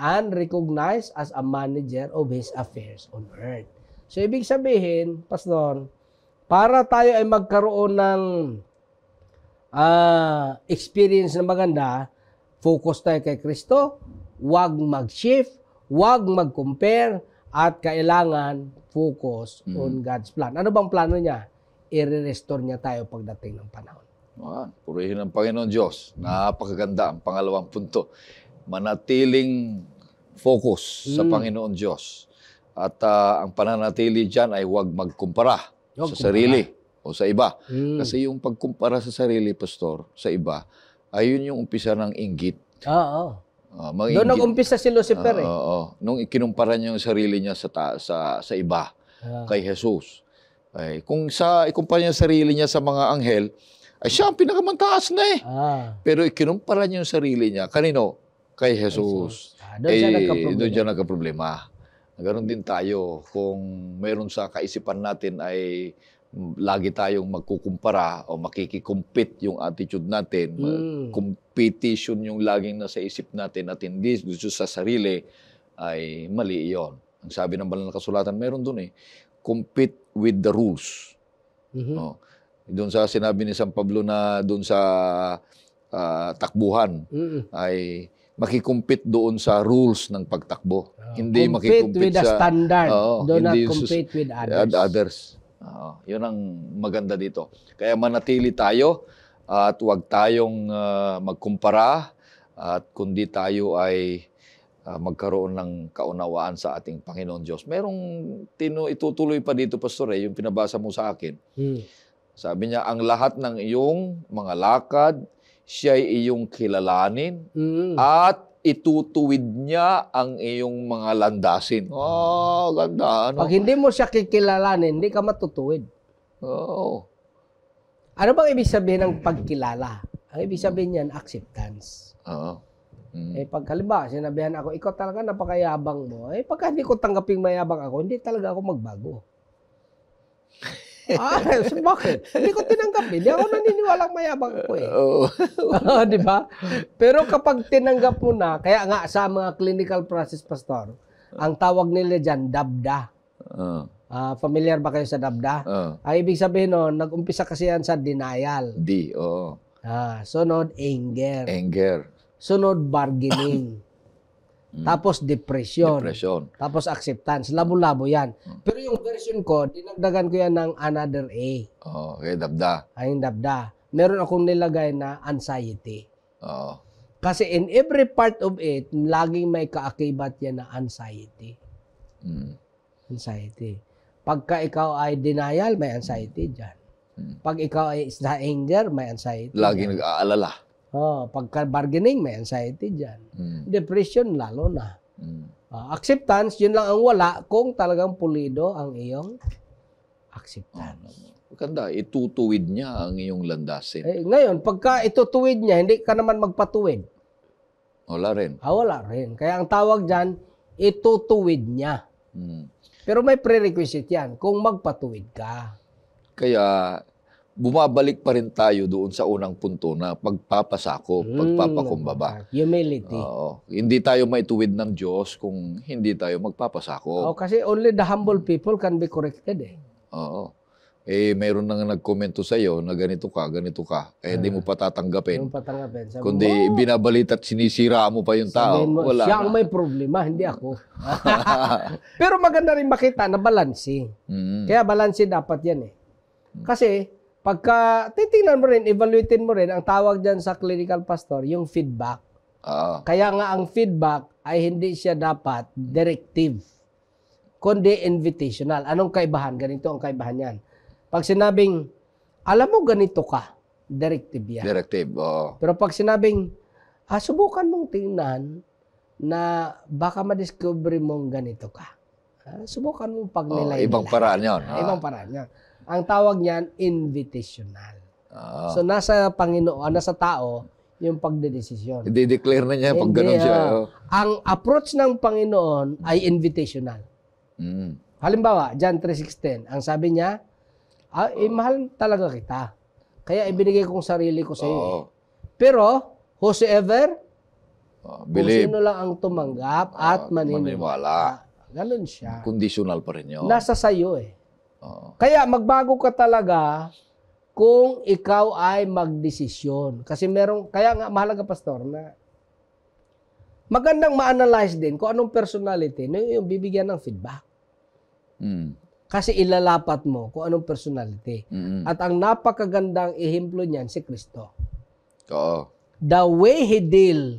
and recognize as a manager of His affairs on earth. So, ibig sabihin, Pastor, para tayo ay magkaroon ng experience na maganda, focus tayo kay Kristo, huwag mag-shift, huwag mag-compare, at kailangan focus on God's plan. Ano bang plano niya? I-restore niya tayo pagdating ng panahon. Purihin ng Panginoon Diyos. Napakaganda ang pangalawang punto. Manatiling focus sa Panginoon Diyos. At ang pananatili dyan ay huwag magkumpara sa sarili o sa iba. Kasi yung pagkumpara sa sarili, Pastor, sa iba, ayun yung umpisa ng inggit. Doon nag-umpisa si Lucifer eh. Nung ikinumpara niya yung sarili niya sa iba, kay Jesus. Kung ikumpara niya yung sarili niya sa mga anghel, ay siya ang pinakamantaas na eh. Pero ikinumpara niya yung sarili niya, kanino? Kay Jesus. Doon siya nagka-problema. Ganon din tayo, kung meron sa kaisipan natin ay lagi tayong magkukumpara o makikikompete yung attitude natin, competition yung laging nasa isip natin at hindi gusto sa sarili, ay mali iyon. Ang sabi ng banal na kasulatan, meron dun eh, compete with the rules. Doon sa sinabi ni San Pablo na doon sa takbuhan, ay makikompete doon sa rules ng pagtakbo. Hindi makikompete with the standard. Do not compete with others. Yun ang maganda dito. Kaya manatili tayo at huwag tayong magkumpara at kundi tayo ay magkaroon ng kaunawaan sa ating Panginoon Diyos. Merong itutuloy pa dito, Pastor, yung pinabasa mo sa akin. Sabi niya, ang lahat ng iyong mga lakad, siya'y iyong kilalanin at itutuwid niya ang iyong mga landasin. Ganda. Pag hindi mo siya kikilalanin, hindi ka matutuwid. Ano bang ibig sabihin ng pagkilala? Ang ibig sabihin niyan, acceptance. Pag halimbawa, sinabihan ako, ikaw talaga napakayabang mo. Pagka hindi ko tanggaping mayabang ako, hindi talaga ako magbago. Bakit? Hindi ko tinanggap. Hindi ako naniniwalang mayabang ako eh. Di ba? Pero kapag tinanggap mo na, kaya nga sa mga clinical process, Pastor, ang tawag nila dyan, dabda. Familiar ba kayo sa DABDA? Ang ibig sabihin nun, nag-umpisa kasi yan sa denial. Oo. Sunod, anger. Anger. Sunod, bargaining. Tapos depression. Tapos acceptance. Labo-labo yan. Pero yung version ko, dinagdagan ko yan ng another A. Okay, DABDA. Ay, DABDA. Meron akong nilagay na anxiety. Oo. Kasi in every part of it, laging may kaakibat yan na anxiety. Anxiety. Pagka ikaw ay denial, may anxiety dyan. Pag ikaw ay sa anger, may anxiety. Laging nag-aalala. Pagka bargaining, may anxiety dyan. Depression, lalo na. Acceptance, yun lang ang wala kung talagang pulido ang iyong acceptance. Maganda, itutuwid niya ang iyong landasin. Ngayon, pagka itutuwid niya, hindi ka naman magpatuwid. Wala rin. Wala rin. Kaya ang tawag dyan, itutuwid niya. Pero may prerequisite yan, kung magpatuwid ka. Kaya, bumabalik pa rin tayo doon sa unang punto na pagpapasakop, pagpapakumbaba. Humility. Hindi tayo maituwid ng Diyos kung hindi tayo magpapasakop. Kasi only the humble people can be corrected mayroon nang nagkomento sa iyo na ganito ka. Hindi mo pa tatanggapin. Kundi binabalita at sinisira mo pa yung tao. Wala siya ang may problema, hindi ako. Pero maganda rin makita na balanse. Kaya balanse dapat yan Kasi, pagka titingnan mo rin, evaluatein mo rin, ang tawag dyan sa clinical pastor, yung feedback. Kaya nga ang feedback ay hindi siya dapat directive, kundi invitational. Anong kaibahan? Ganito ang kaibahan yan. Pag sinabing, alam mo ganito ka, directive yan. Directive, Pero pag sinabing, subukan mong tingnan na baka madiscover mong ganito ka. Subukan mong pagnilay. Ibang paraan yun. Ibang paraan yun. Ang tawag niyan, invitational. So, nasa Panginoon, nasa tao, yung pagdedesisyon. I-declare na niya pag ganun siya. Ang approach ng Panginoon ay invitational. Halimbawa, John 3:16, ang sabi niya, mahal talaga kita. Kaya ibinigay kong sarili ko sa iyo. Pero, whosoever, kung sino lang ang tumanggap at maniniwala. Ganun siya. Conditional pa rin yun. Nasa sayo Kaya magbago ka talaga kung ikaw ay magdesisyon. Kasi kaya nga mahalaga pastor na magandang ma-analyze din kung anong personality na yung bibigyan ng feedback. Kasi ilalapat mo kung anong personality. At ang napakagandang ehemplo niyan si Kristo. The way He deal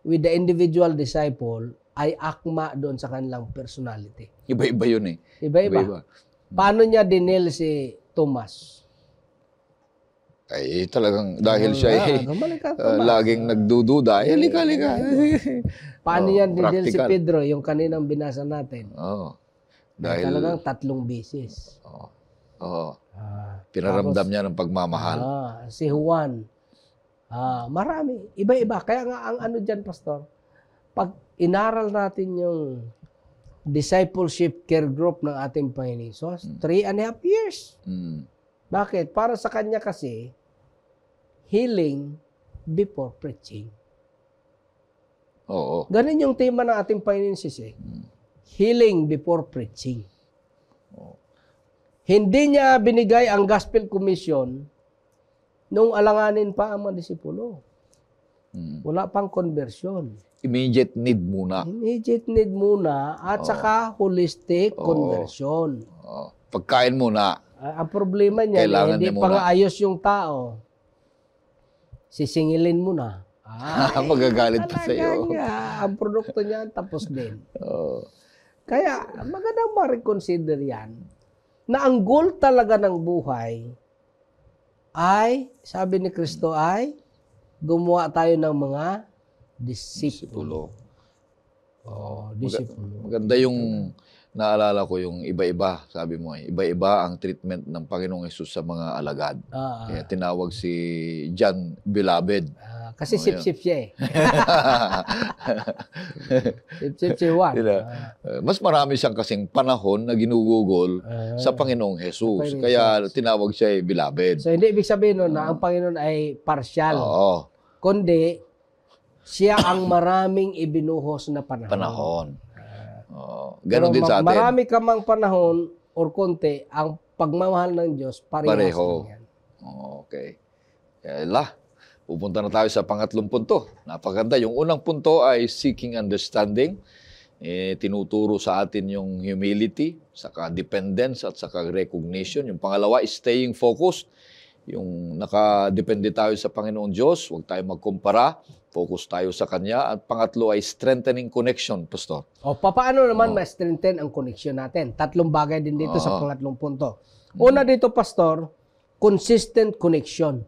with the individual disciple ay akma doon sa kanilang personality. Iba-iba yun Iba-iba. Paano niya dinil si Thomas? Ay, talagang dahil siya laging nagdududa. Halika. Paano niya dinil si Pedro, yung kaninang binasa natin? Dahil talagang 3 beses. Pinaramdam niya ng pagmamahal. Si Juan. Marami. Iba-iba. Kaya nga ang ano dyan, pastor, pag inaral natin yung discipleship care group ng ating Panginoon Jesus, 3.5 years. Bakit? Para sa kanya kasi, healing before preaching. Ganun yung tema ng ating Panginoon Jesus. Healing before preaching. Hindi niya binigay ang gospel commission nung alanganin pa ang mga disipulo. Wala pang conversion. Immediate need muna. At saka holistic conversion. Pagkain muna. Ang problema niya, hindi pa nga ayos yung tao. Sisingilin mo na. Magagalit pa sa iyo. Ang produkto niya tapos din. Kaya magandang ma-reconsider yan na ang goal talaga ng buhay ay, sabi ni Kristo ay, gumawa tayo ng mga disipulo. Disipulo. Maganda yung naalala ko yung iba-iba, sabi mo iba-iba ang treatment ng Panginoong Hesus sa mga alagad. Kaya tinawag si John Beloved. Kasi sip-sip siya Sip-sip si Juan. Mas marami siyang kasing panahon na ginugugol sa Panginoong Hesus. Kaya tinawag siya Beloved. So hindi ibig sabihin na ang Panginoon ay partial. Kundi siya ang maraming ibinuhos na panahon. Ganon din sa atin. Marami ka mang panahon, or konti, ang pagmamahal ng Diyos, parehas Pareho. lang yan. Okay. Kaya pupunta na tayo sa pangatlong punto. Napaganda. Yung unang punto ay seeking understanding. Tinuturo sa atin yung humility, saka dependence at saka recognition. Yung pangalawa is staying focused. Yung nakadepende tayo sa Panginoon Diyos, huwag tayo magkumpara, focus tayo sa Kanya. At pangatlo ay strengthening connection, Pastor. O, paano naman ma-strengthen ang connection natin? Tatlong bagay din dito sa pangatlong punto. Una dito, Pastor, consistent connection.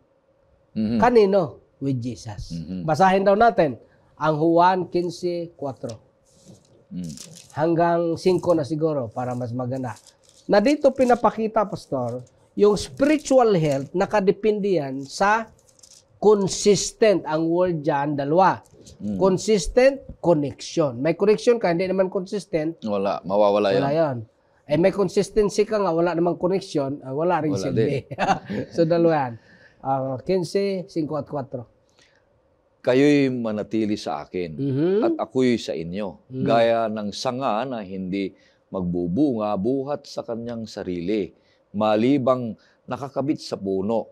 Kanino? With Jesus. Basahin daw natin ang Juan 15:4. Hanggang 5 na siguro para mas maganda. Na dito pinapakita, Pastor, yung spiritual health nakadepende yan sa consistent. Ang word dyan, dalawa. Consistent connection. May connection ka, hindi naman consistent. Wala, mawawala Wala yan. yan. May consistency ka nga, wala namang connection, wala rin Wala silbi. So, dalawa yan. 15, 5 at 4. Kayo'y manatili sa akin at ako'y sa inyo. Gaya ng sanga na hindi magbubunga buhat sa kanyang sarili. Malibang nakakabit sa puno.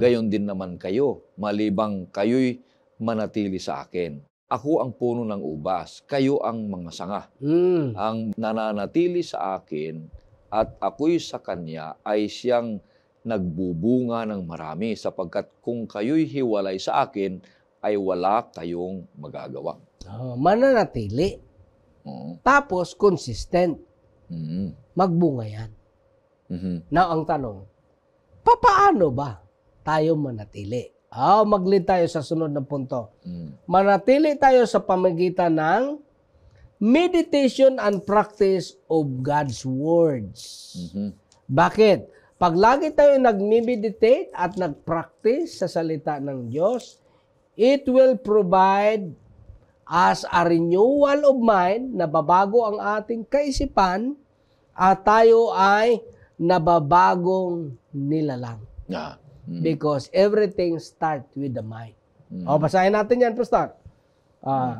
Gayon din naman kayo. Malibang kayo'y manatili sa akin. Ako ang puno ng ubas. Kayo ang mga sanga. Ang nananatili sa akin at ako'y sa kanya ay siyang nagbubunga ng marami sapagkat kung kayo'y hiwalay sa akin, ay wala kayong magagawa. Mananatili. Tapos, consistent. Magbunga yan. Now, ang tanong, papaano ba tayo manatili? Mag-lead tayo sa sunod na punto. Manatili tayo sa pamagitan ng meditation and practice of God's words. Bakit? Pag lagi tayo nag-meditate at nag-practice sa salita ng Diyos, it will provide us a renewal of mind, nababago ang ating kaisipan, at tayo ay nababagong nilalang. Because everything starts with the mind. Basahin natin yan, Pastor.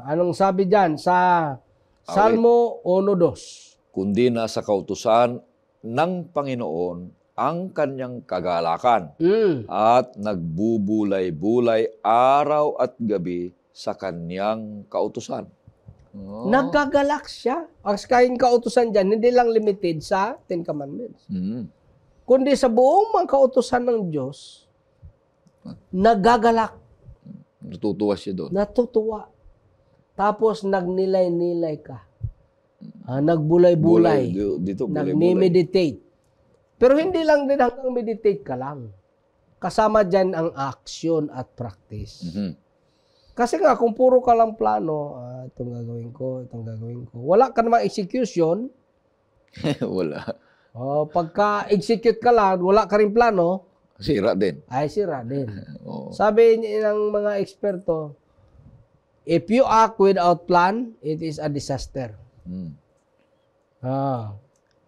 Anong sabi dyan sa Salmo 1:2? Kundi nasa kautusan ng Panginoon ang kanyang kagalakan at nagbubulay-bulay araw at gabi sa kanyang kautusan. Naggagalak siya. Ang kanyang kautusan dyan, hindi lang limited sa Ten Commandments. Kundi sa buong mga kautusan ng Diyos, naggagalak. Natutuwa siya doon. Natutuwa. Tapos nagnilay-nilay ka. Nagbulay-bulay. Dito, Nagme-meditate. Pero hindi lang din hanggang meditate ka lang. Kasama dyan ang action at practice. Kasi nga, kung puro ka lang plano, itong gagawin ko, wala ka namang execution. Wala. Pagka-execute ka lang, wala ka rin plano, Sira din. ay sira din. Sabi ng mga eksperto, if you act without plan, it is a disaster.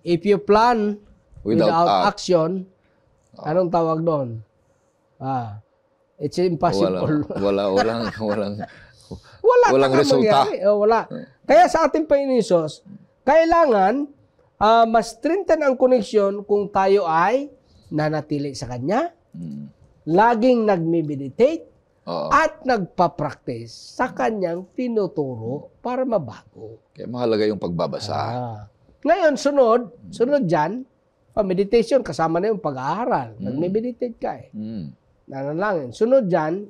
If you plan without action, anong tawag doon? It's impossible. Walang resulta. Wala. Kaya sa ating Panginoon Hesus, kailangan mas-strengthen ang connection kung tayo ay nanatili sa Kanya, laging nagme-meditate, at nagpa-practice sa Kanyang tinuturo para mabago. Kaya mahalaga yung pagbabasa. Ngayon, sunod dyan, meditation, kasama na yung pag-aaral. Nagme-meditate ka eh. Nanalangin. Sunod dyan,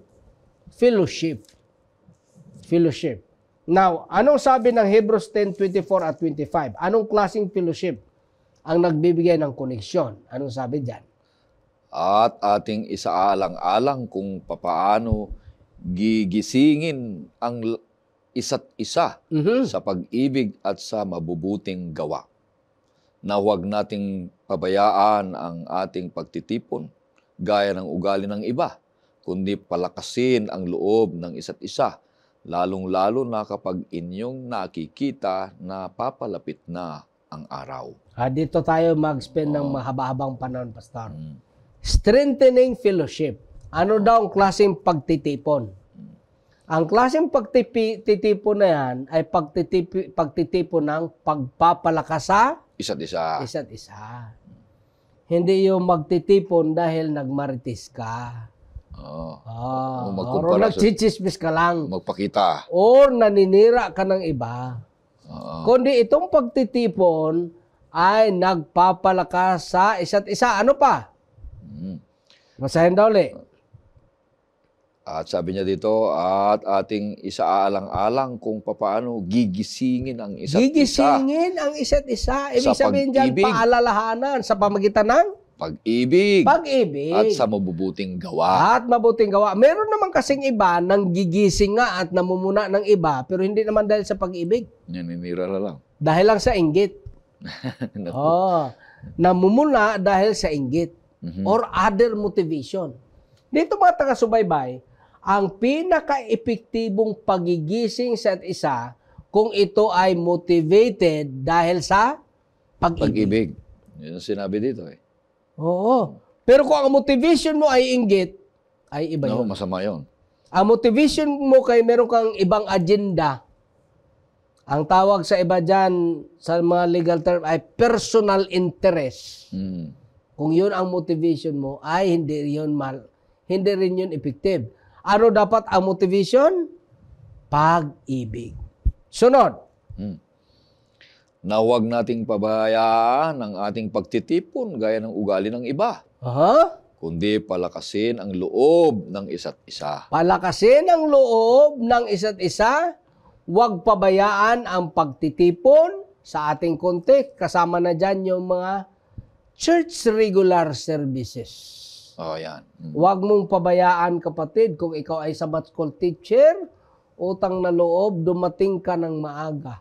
fellowship. Fellowship. Now, anong sabi ng Hebrews 10:24 at 25? Anong klaseng fellowship ang nagbibigay ng koneksyon? Anong sabi dyan? At ating isaalang-alang kung papaano gigisingin ang isa't isa sa pag-ibig at sa mabubuting gawa. Na huwag nating pabayaan ang ating pagtitipon gaya ng ugali ng iba, kundi palakasin ang loob ng isa't isa, lalong-lalo na kapag inyong nakikita na papalapit na ang araw. Dito tayo mag-spend ng mahaba-habang panahon, Pastor. Strengthening fellowship. Ano daw ang klaseng pagtitipon? Ang klaseng pagtitipon na yan ay pagtitipon ng pagpapalakas sa isa't isa. Isa't isa. Hindi yung magtitipon dahil nagmarites ka. Oo. Or O magkumpara sa nagchichismis ka lang. magpakita. Or naninira ka ng iba. Oo. Kundi itong pagtitipon ay nagpapalakas sa isa't isa. Ano pa? Basahin daw ulit. At sabi niya dito, at ating isaalang-alang kung papaano gigisingin ang isa't isa Gigisingin ang isa't isa. Ibig Sa sabihin dyan, pag-ibig. paalalahanan sa pamagitan ng pag-ibig pag-ibig. at sa mabubuting gawa. At mabuting gawa. Meron naman kasing iba nang gigising nga at namumuna ng iba, pero hindi naman dahil sa pag-ibig. Naninira na lang. Dahil lang sa inggit. Namumuna dahil sa inggit. Or other motivation. Dito mga taga-subaybay, ang pinaka-epektibong pagigising sa isa kung ito ay motivated dahil sa pag-ibig. Pag-ibig. Yun ang sinabi dito eh. Oo. Pero kung ang motivation mo ay inggit, ay iba No, yun. masama yun. Ang motivation mo kay meron kang ibang agenda, ang tawag sa iba dyan, sa mga legal term, ay personal interest. Kung yun ang motivation mo, ay hindi rin yun effective. Ano dapat ang motivation? Pag-ibig. Sunod. Na huwag nating pabayaan ang ating pagtitipon gaya ng ugali ng iba, kundi palakasin ang loob ng isa't isa. Palakasin ang loob ng isa't isa. Huwag pabayaan ang pagtitipon sa ating konti. Kasama na dyan yung mga church regular services. Yan. Huwag mong pabayaan, kapatid, kung ikaw ay Sabbath school teacher, utang na loob, dumating ka ng maaga.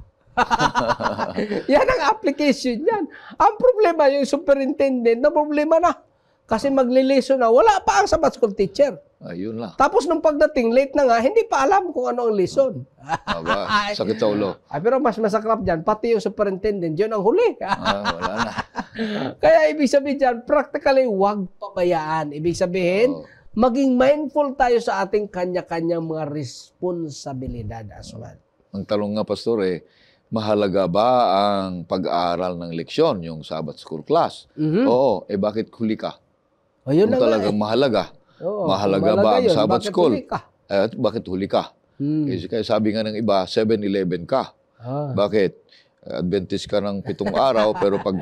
Yan ang application yan. Ang problema, yung superintendent, na problema na. Kasi magliliso na, wala pa ang Sabbath school teacher. Ayun lang. Tapos nung pagdating, late na nga, hindi pa alam kung ano ang lesson. Aba, sakit sa ulo. Pero mas masaklap dyan, pati yung superintendent, yun ang huli. Wala na. Kaya ibig sabihin dyan, practically, huwag pabayaan. Ibig sabihin, maging mindful tayo sa ating kanya-kanyang mga responsibilidad as well. Ang tanong nga, Pastor, mahalaga ba ang pag-aaral ng leksyon, yung Sabbath school class? Oo, bakit huli ka? Yun Kung talagang mahalaga. Mahalaga ba ang Sabbath school? Bakit huli ka? Kaya sabi nga ng iba, 7-11 ka. Bakit? Adventist ka ng 7 araw, pero pang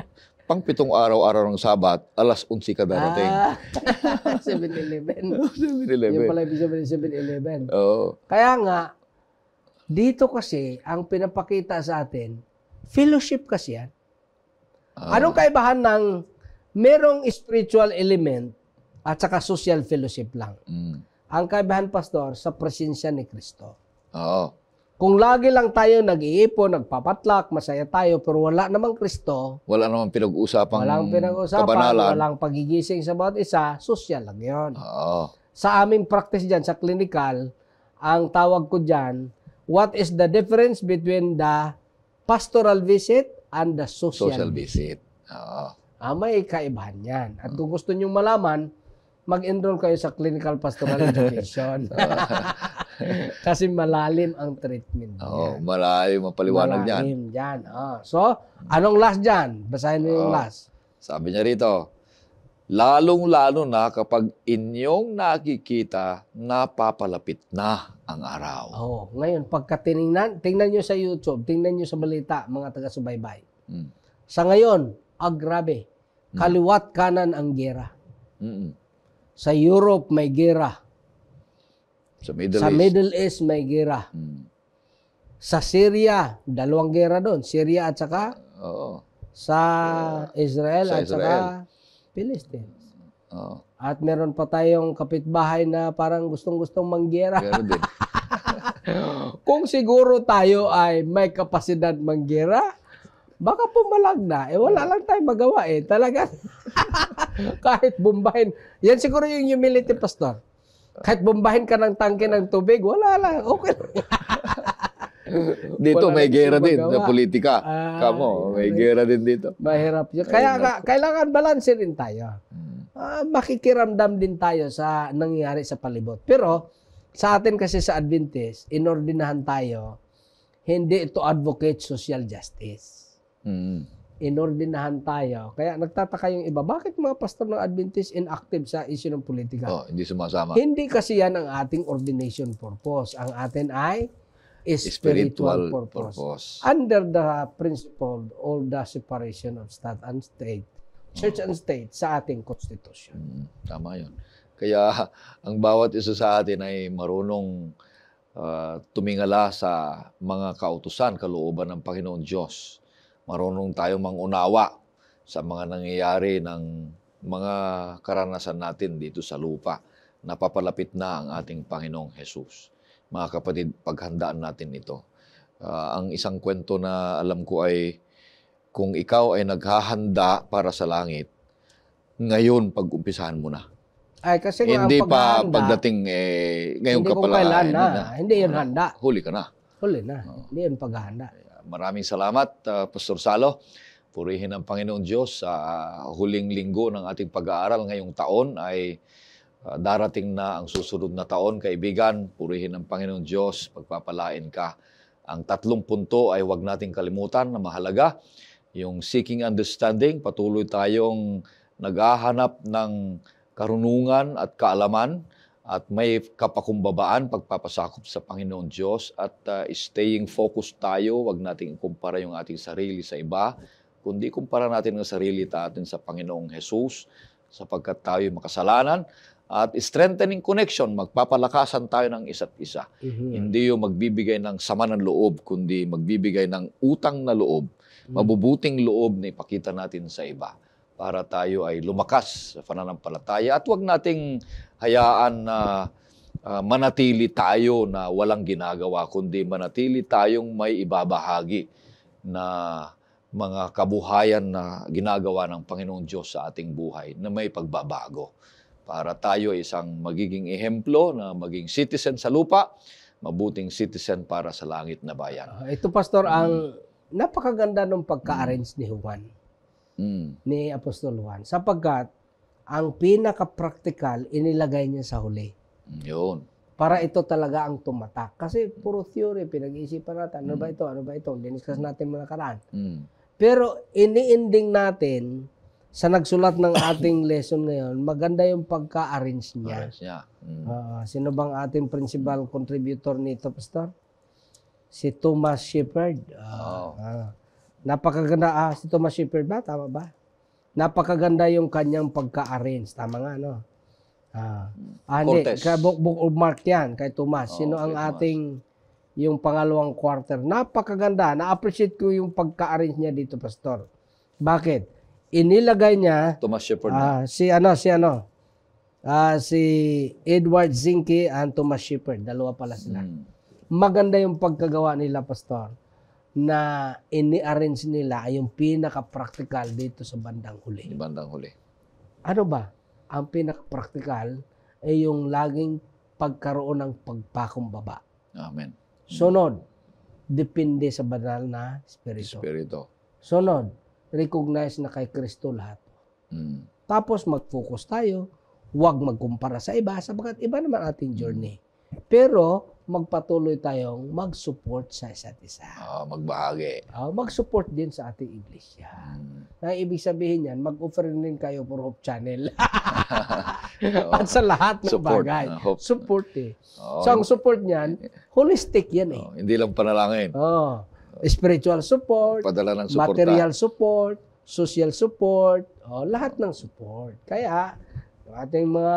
7 araw-araw ng Sabat, alas 11 ka darating. 7-11. 7-11. Yung pala ibig sabihin 7-11. Oo. Kaya nga, dito kasi, ang pinapakita sa atin, fellowship kasi yan. Anong kaibahan ng merong spiritual element at saka social fellowship lang? Ang kaibahan, Pastor, sa presensya ni Kristo. Oo. Kung lagi lang tayo nag-iipon, nagpapatlak, masaya tayo, pero wala namang Kristo, Wala namang pinag-usapang walang pinag-usapan, kabanalan. walang pagigising sa bawat isa, social lang yun. Oo. Sa aming practice dyan, sa clinical, ang tawag ko dyan, what is the difference between the pastoral visit and the social visit. Oo. May kaibahan yan. At kung gusto nyo malaman, mag-enroll kayo sa clinical pastoral education. Kasi malalim ang treatment. Oo, malalim, mapaliwanag yan. Malalim dyan. So, anong last dyan? Basahin mo yung last. Sabi niya rito, lalong-lalo na kapag inyong nakikita, napapalapit na ang araw. Ngayon, pagka tingnan nyo sa YouTube, tingnan nyo sa balita, mga taga-subaybay. Sa ngayon, grabe, kaliwat kanan ang gera. Sa Europe, may gera. Sa Middle East, may gera. Sa Syria, 2 gera doon. Syria at saka sa Israel at saka Philistines. At meron pa tayong kapitbahay na parang gustong-gustong manggera. Meron din. Kung siguro tayo ay may kapasidad manggera, baka pumalag na. Wala lang tayong magawa Talaga. Kahit bombahin. Yan siguro yung humility, Pastor. Kahit bombahin ka ng tangke ng tubig, wala lang. Okay. Dito Wala may lang gera tayong din magawa. na politika. May gera din dito. Mahirap yun. Kaya kailangan balanse rin tayo. Makikiramdam din tayo sa nangyayari sa palibot. Pero sa atin kasi sa Adventist, inordinahan tayo, hindi ito advocate social justice. inordinahan tayo. Kaya nagtataka yung iba, bakit mga pastor ng Adventist inactive sa issue ng politika? Hindi sumasama. Hindi kasi yan ang ating ordination purpose. Ang atin ay spiritual purpose. Under the principle or the separation of state and state, church and state sa ating constitution. Tama yun. Kaya ang bawat isa sa atin ay marunong tumingala sa mga kautusan, kalooban ng Panginoon Diyos. Marunong tayong mangunawa sa mga nangyayari ng mga karanasan natin dito sa lupa. Napapalapit na ang ating Panginoong Jesus. Mga kapatid, paghandaan natin ito. Ang isang kwento na alam ko ay, kung ikaw ay naghahanda para sa langit, ngayon pag-umpisahan mo na. Ay, kasi nga Hindi ang pa paghahanda, pagdating, ngayon hindi ka kung pala. kailan na. Hindi yun handa. Huli ka na. Huli na. Hindi yun paghahanda. Maraming salamat, Pastor Salo. Purihin ang Panginoon Diyos sa huling linggo ng ating pag-aaral ngayong taon ay darating na ang susunod na taon. Kaibigan, purihin ang Panginoon Diyos, pagpapalain ka. Ang 3 punto ay huwag nating kalimutan na mahalaga. Yung seeking understanding, patuloy tayong naghahanap ng karunungan at kaalaman at may kapakumbabaan, pagpapasakop sa Panginoon Diyos at staying focused tayo. Huwag nating ikumpara yung ating sarili sa iba, kundi kumpara natin ang sarili natin sa Panginoong Jesus sapagkat tayo makasalanan at strengthening connection, magpapalakasan tayo ng isa't isa. Hindi yung magbibigay ng sama ng loob, kundi magbibigay ng utang na loob, mabubuting loob na ipakita natin sa iba para tayo ay lumakas sa pananampalataya at huwag nating hayaan na manatili tayo na walang ginagawa, kundi manatili tayong may ibabahagi na mga kabuhayan na ginagawa ng Panginoong Diyos sa ating buhay na may pagbabago. Para tayo isang magiging ehemplo na maging citizen sa lupa, mabuting citizen para sa langit na bayan. Ito, Pastor, ang napakaganda ng pagka-arrange ni Juan. Ni Apostol Juan. Sapagkat, ang pinaka-practical, inilagay niya sa huli. Yun. Para ito talaga ang tumatak. Kasi puro theory, pinag-iisipan natin. Ano ba ito? Ano ba ito? Diniscuss natin mga nakaraan. Pero ini-ending natin sa nagsulat ng ating lesson ngayon, maganda yung pagka-arrange niya. Sino bang ating principal contributor nito, Pastor? Si Thomas Shepard. Napakaganda. Si Thomas Shepard ba? Tama ba? Napakaganda yung kanyang pagka-arrange. Tama nga, no? Hindi. Book of Mark yan, kay Thomas. Sino ang ating yung pangalawang quarter? Napakaganda. Na-appreciate ko yung pagka-arrange niya dito, Pastor. Bakit? Inilagay niya Thomas Shepard. Si Edward Zinke and Thomas Shepard. Dalawa pala sila. Maganda yung pagkagawa nila, Pastor, na ini-arrange nila ay yung pinaka-practical dito sa bandang huli. Bandang huli. Ano ba? Ang pinaka-practical ay yung laging pagkaroon ng pagpakumbaba. Amen. Sunod, depende sa banal na Espiritu. Sunod, recognize na kay Kristo lahat. Tapos mag-focus tayo, huwag magkumpara sa iba, sapagkat iba naman ating journey. Pero magpatuloy tayong mag-support sa isa't isa. Magbahagi. Mag-support din sa ating iglesia. Ang ibig sabihin yan, mag-offer din kayo for Hope Channel. At sa lahat ng bagay. Support eh. So ang support niyan, holistic yan eh. Hindi lang panalangin. Spiritual support, Padala ng suporta, material support, social support, lahat ng support. Kaya, yung ating mga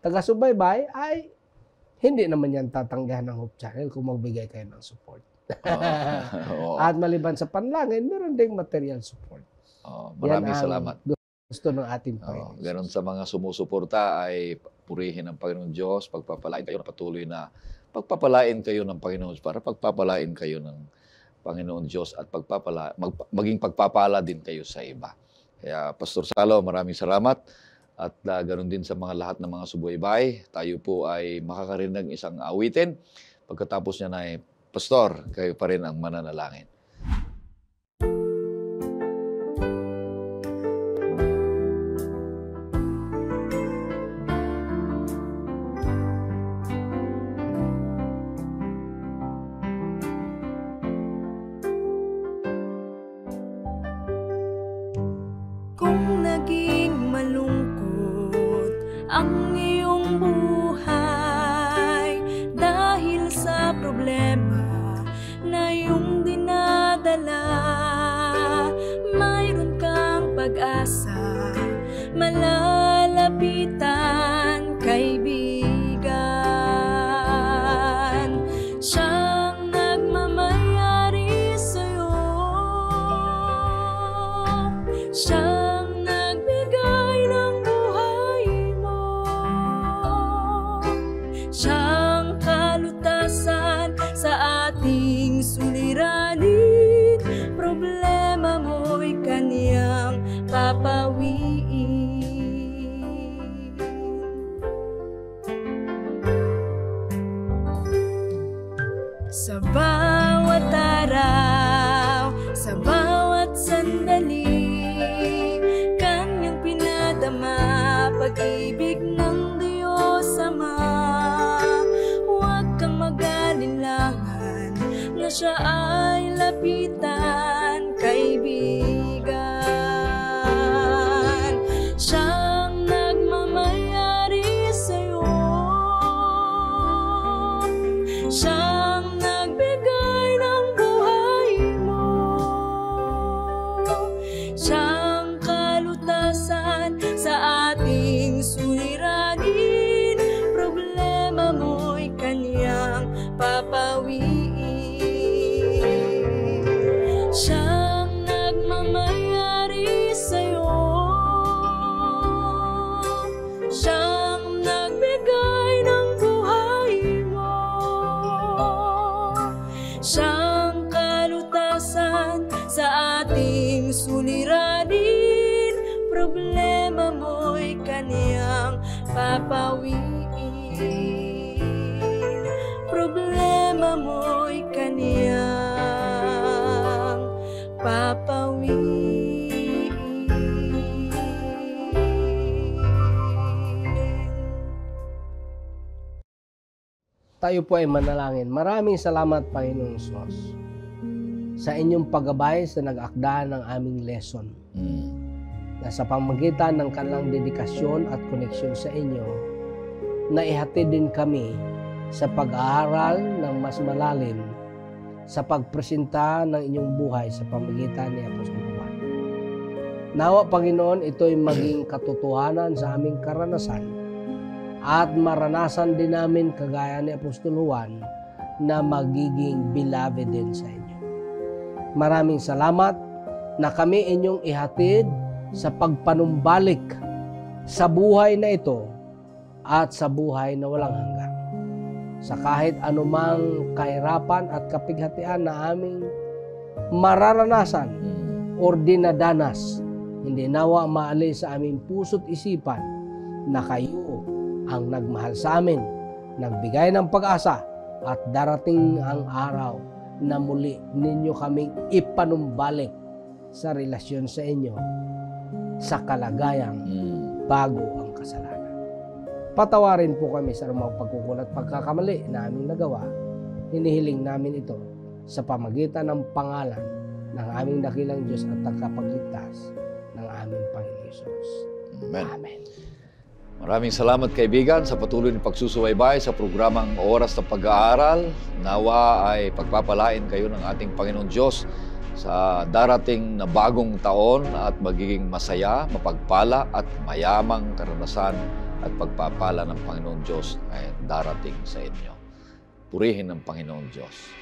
taga-subaybay ay hindi naman yan tatanggihan ng Hope Channel kung magbigay kayo ng support. At maliban sa panlangin, meron ding material support. Maraming salamat. Gusto ng ating Panginoon. Ganon sa mga sumusuporta ay purihin ng Panginoon Diyos, pagpapalain kayo na patuloy na pagpapalain kayo ng Panginoon para pagpapalain kayo ng Panginoon Diyos at maging pagpapala din kayo sa iba. Kaya Pastor Salo, maraming salamat. At ganoon din sa mga lahat ng mga subaybay, tayo po ay makakarinig ng isang awitin. Pagkatapos niya na Pastor, kayo pa rin ang mananalangin. maging malungkot ang iyong buhay dahil sa problema na iyong dinadala. Mayroon kang pag-asa, malalapitan, kaibigan. Siyang nagmamayari sa'yo, siyang nagbigay ng buhay mo, siyang kalutasan sa ating suliranin. Problema mo'y kaniyang papawiin. Sa bawat araw, sa bawat sandali, kanyang pinadama pag-ibig ng Diyos Ama. Huwag kang mag-alinlangan na siya ay lapitan, kaibigan. Siyang nagmamayari sa'yo, siyang nagbigay ng buhay mo, siyang kalutasan sa ating suliranin. Problema mo'y kaniyang papawiin. Siyang nagmamayari sa'yo, siyang nagbigay ng buhay mo, siyang kalutasan sa ating suliranin. Problema mo'y kaniyang papawiin. Problema mo'y kaniyang papawiin. Tayo po ay manalangin. Maraming salamat, Panginoong Diyos, sa inyong paggabay sa nag-akda ng aming lesson. Na sa pamamagitan ng kanilang dedikasyon at koneksyon sa inyo, naihatid din kami sa pag-aaral ng mas malalim sa pagpresenta ng inyong buhay sa pamamagitan ni Apostol Juan. Nawa, Panginoon, ito'y maging katotohanan sa aming karanasan at maranasan din namin kagaya ni Apostol Juan na magiging beloved din sa inyo. Maraming salamat na kami inyong ihatid sa pagpanumbalik sa buhay na ito at sa buhay na walang hanggan. Sa kahit anumang kahirapan at kapighatian na aming mararanasan o dinadanas, hindi nawa maalis sa aming puso't isipan na kayo ang nagmahal sa amin, nagbigay ng pag-asa, at darating ang araw na muli ninyo kaming ipanumbalik sa relasyon sa inyo sa kalagayang bago ang kasalanan. Patawarin po kami sa mga pagkukulat pagkakamali na aming nagawa. Hinihiling namin ito sa pamagitan ng pangalan ng aming dakilang Diyos at tagapagligtas ng aming Panginoon Hesus. Amen. Amen. Maraming salamat, kaibigan, sa patuloy ng pagsusubaybay sa programang Oras ng Pag-aaral. Nawa ay pagpapalain kayo ng ating Panginoon Diyos sa darating na bagong taon at magiging masaya, mapagpala at mayamang karanasan at pagpapala ng Panginoon Diyos ay darating sa inyo. Purihin ng Panginoon Diyos.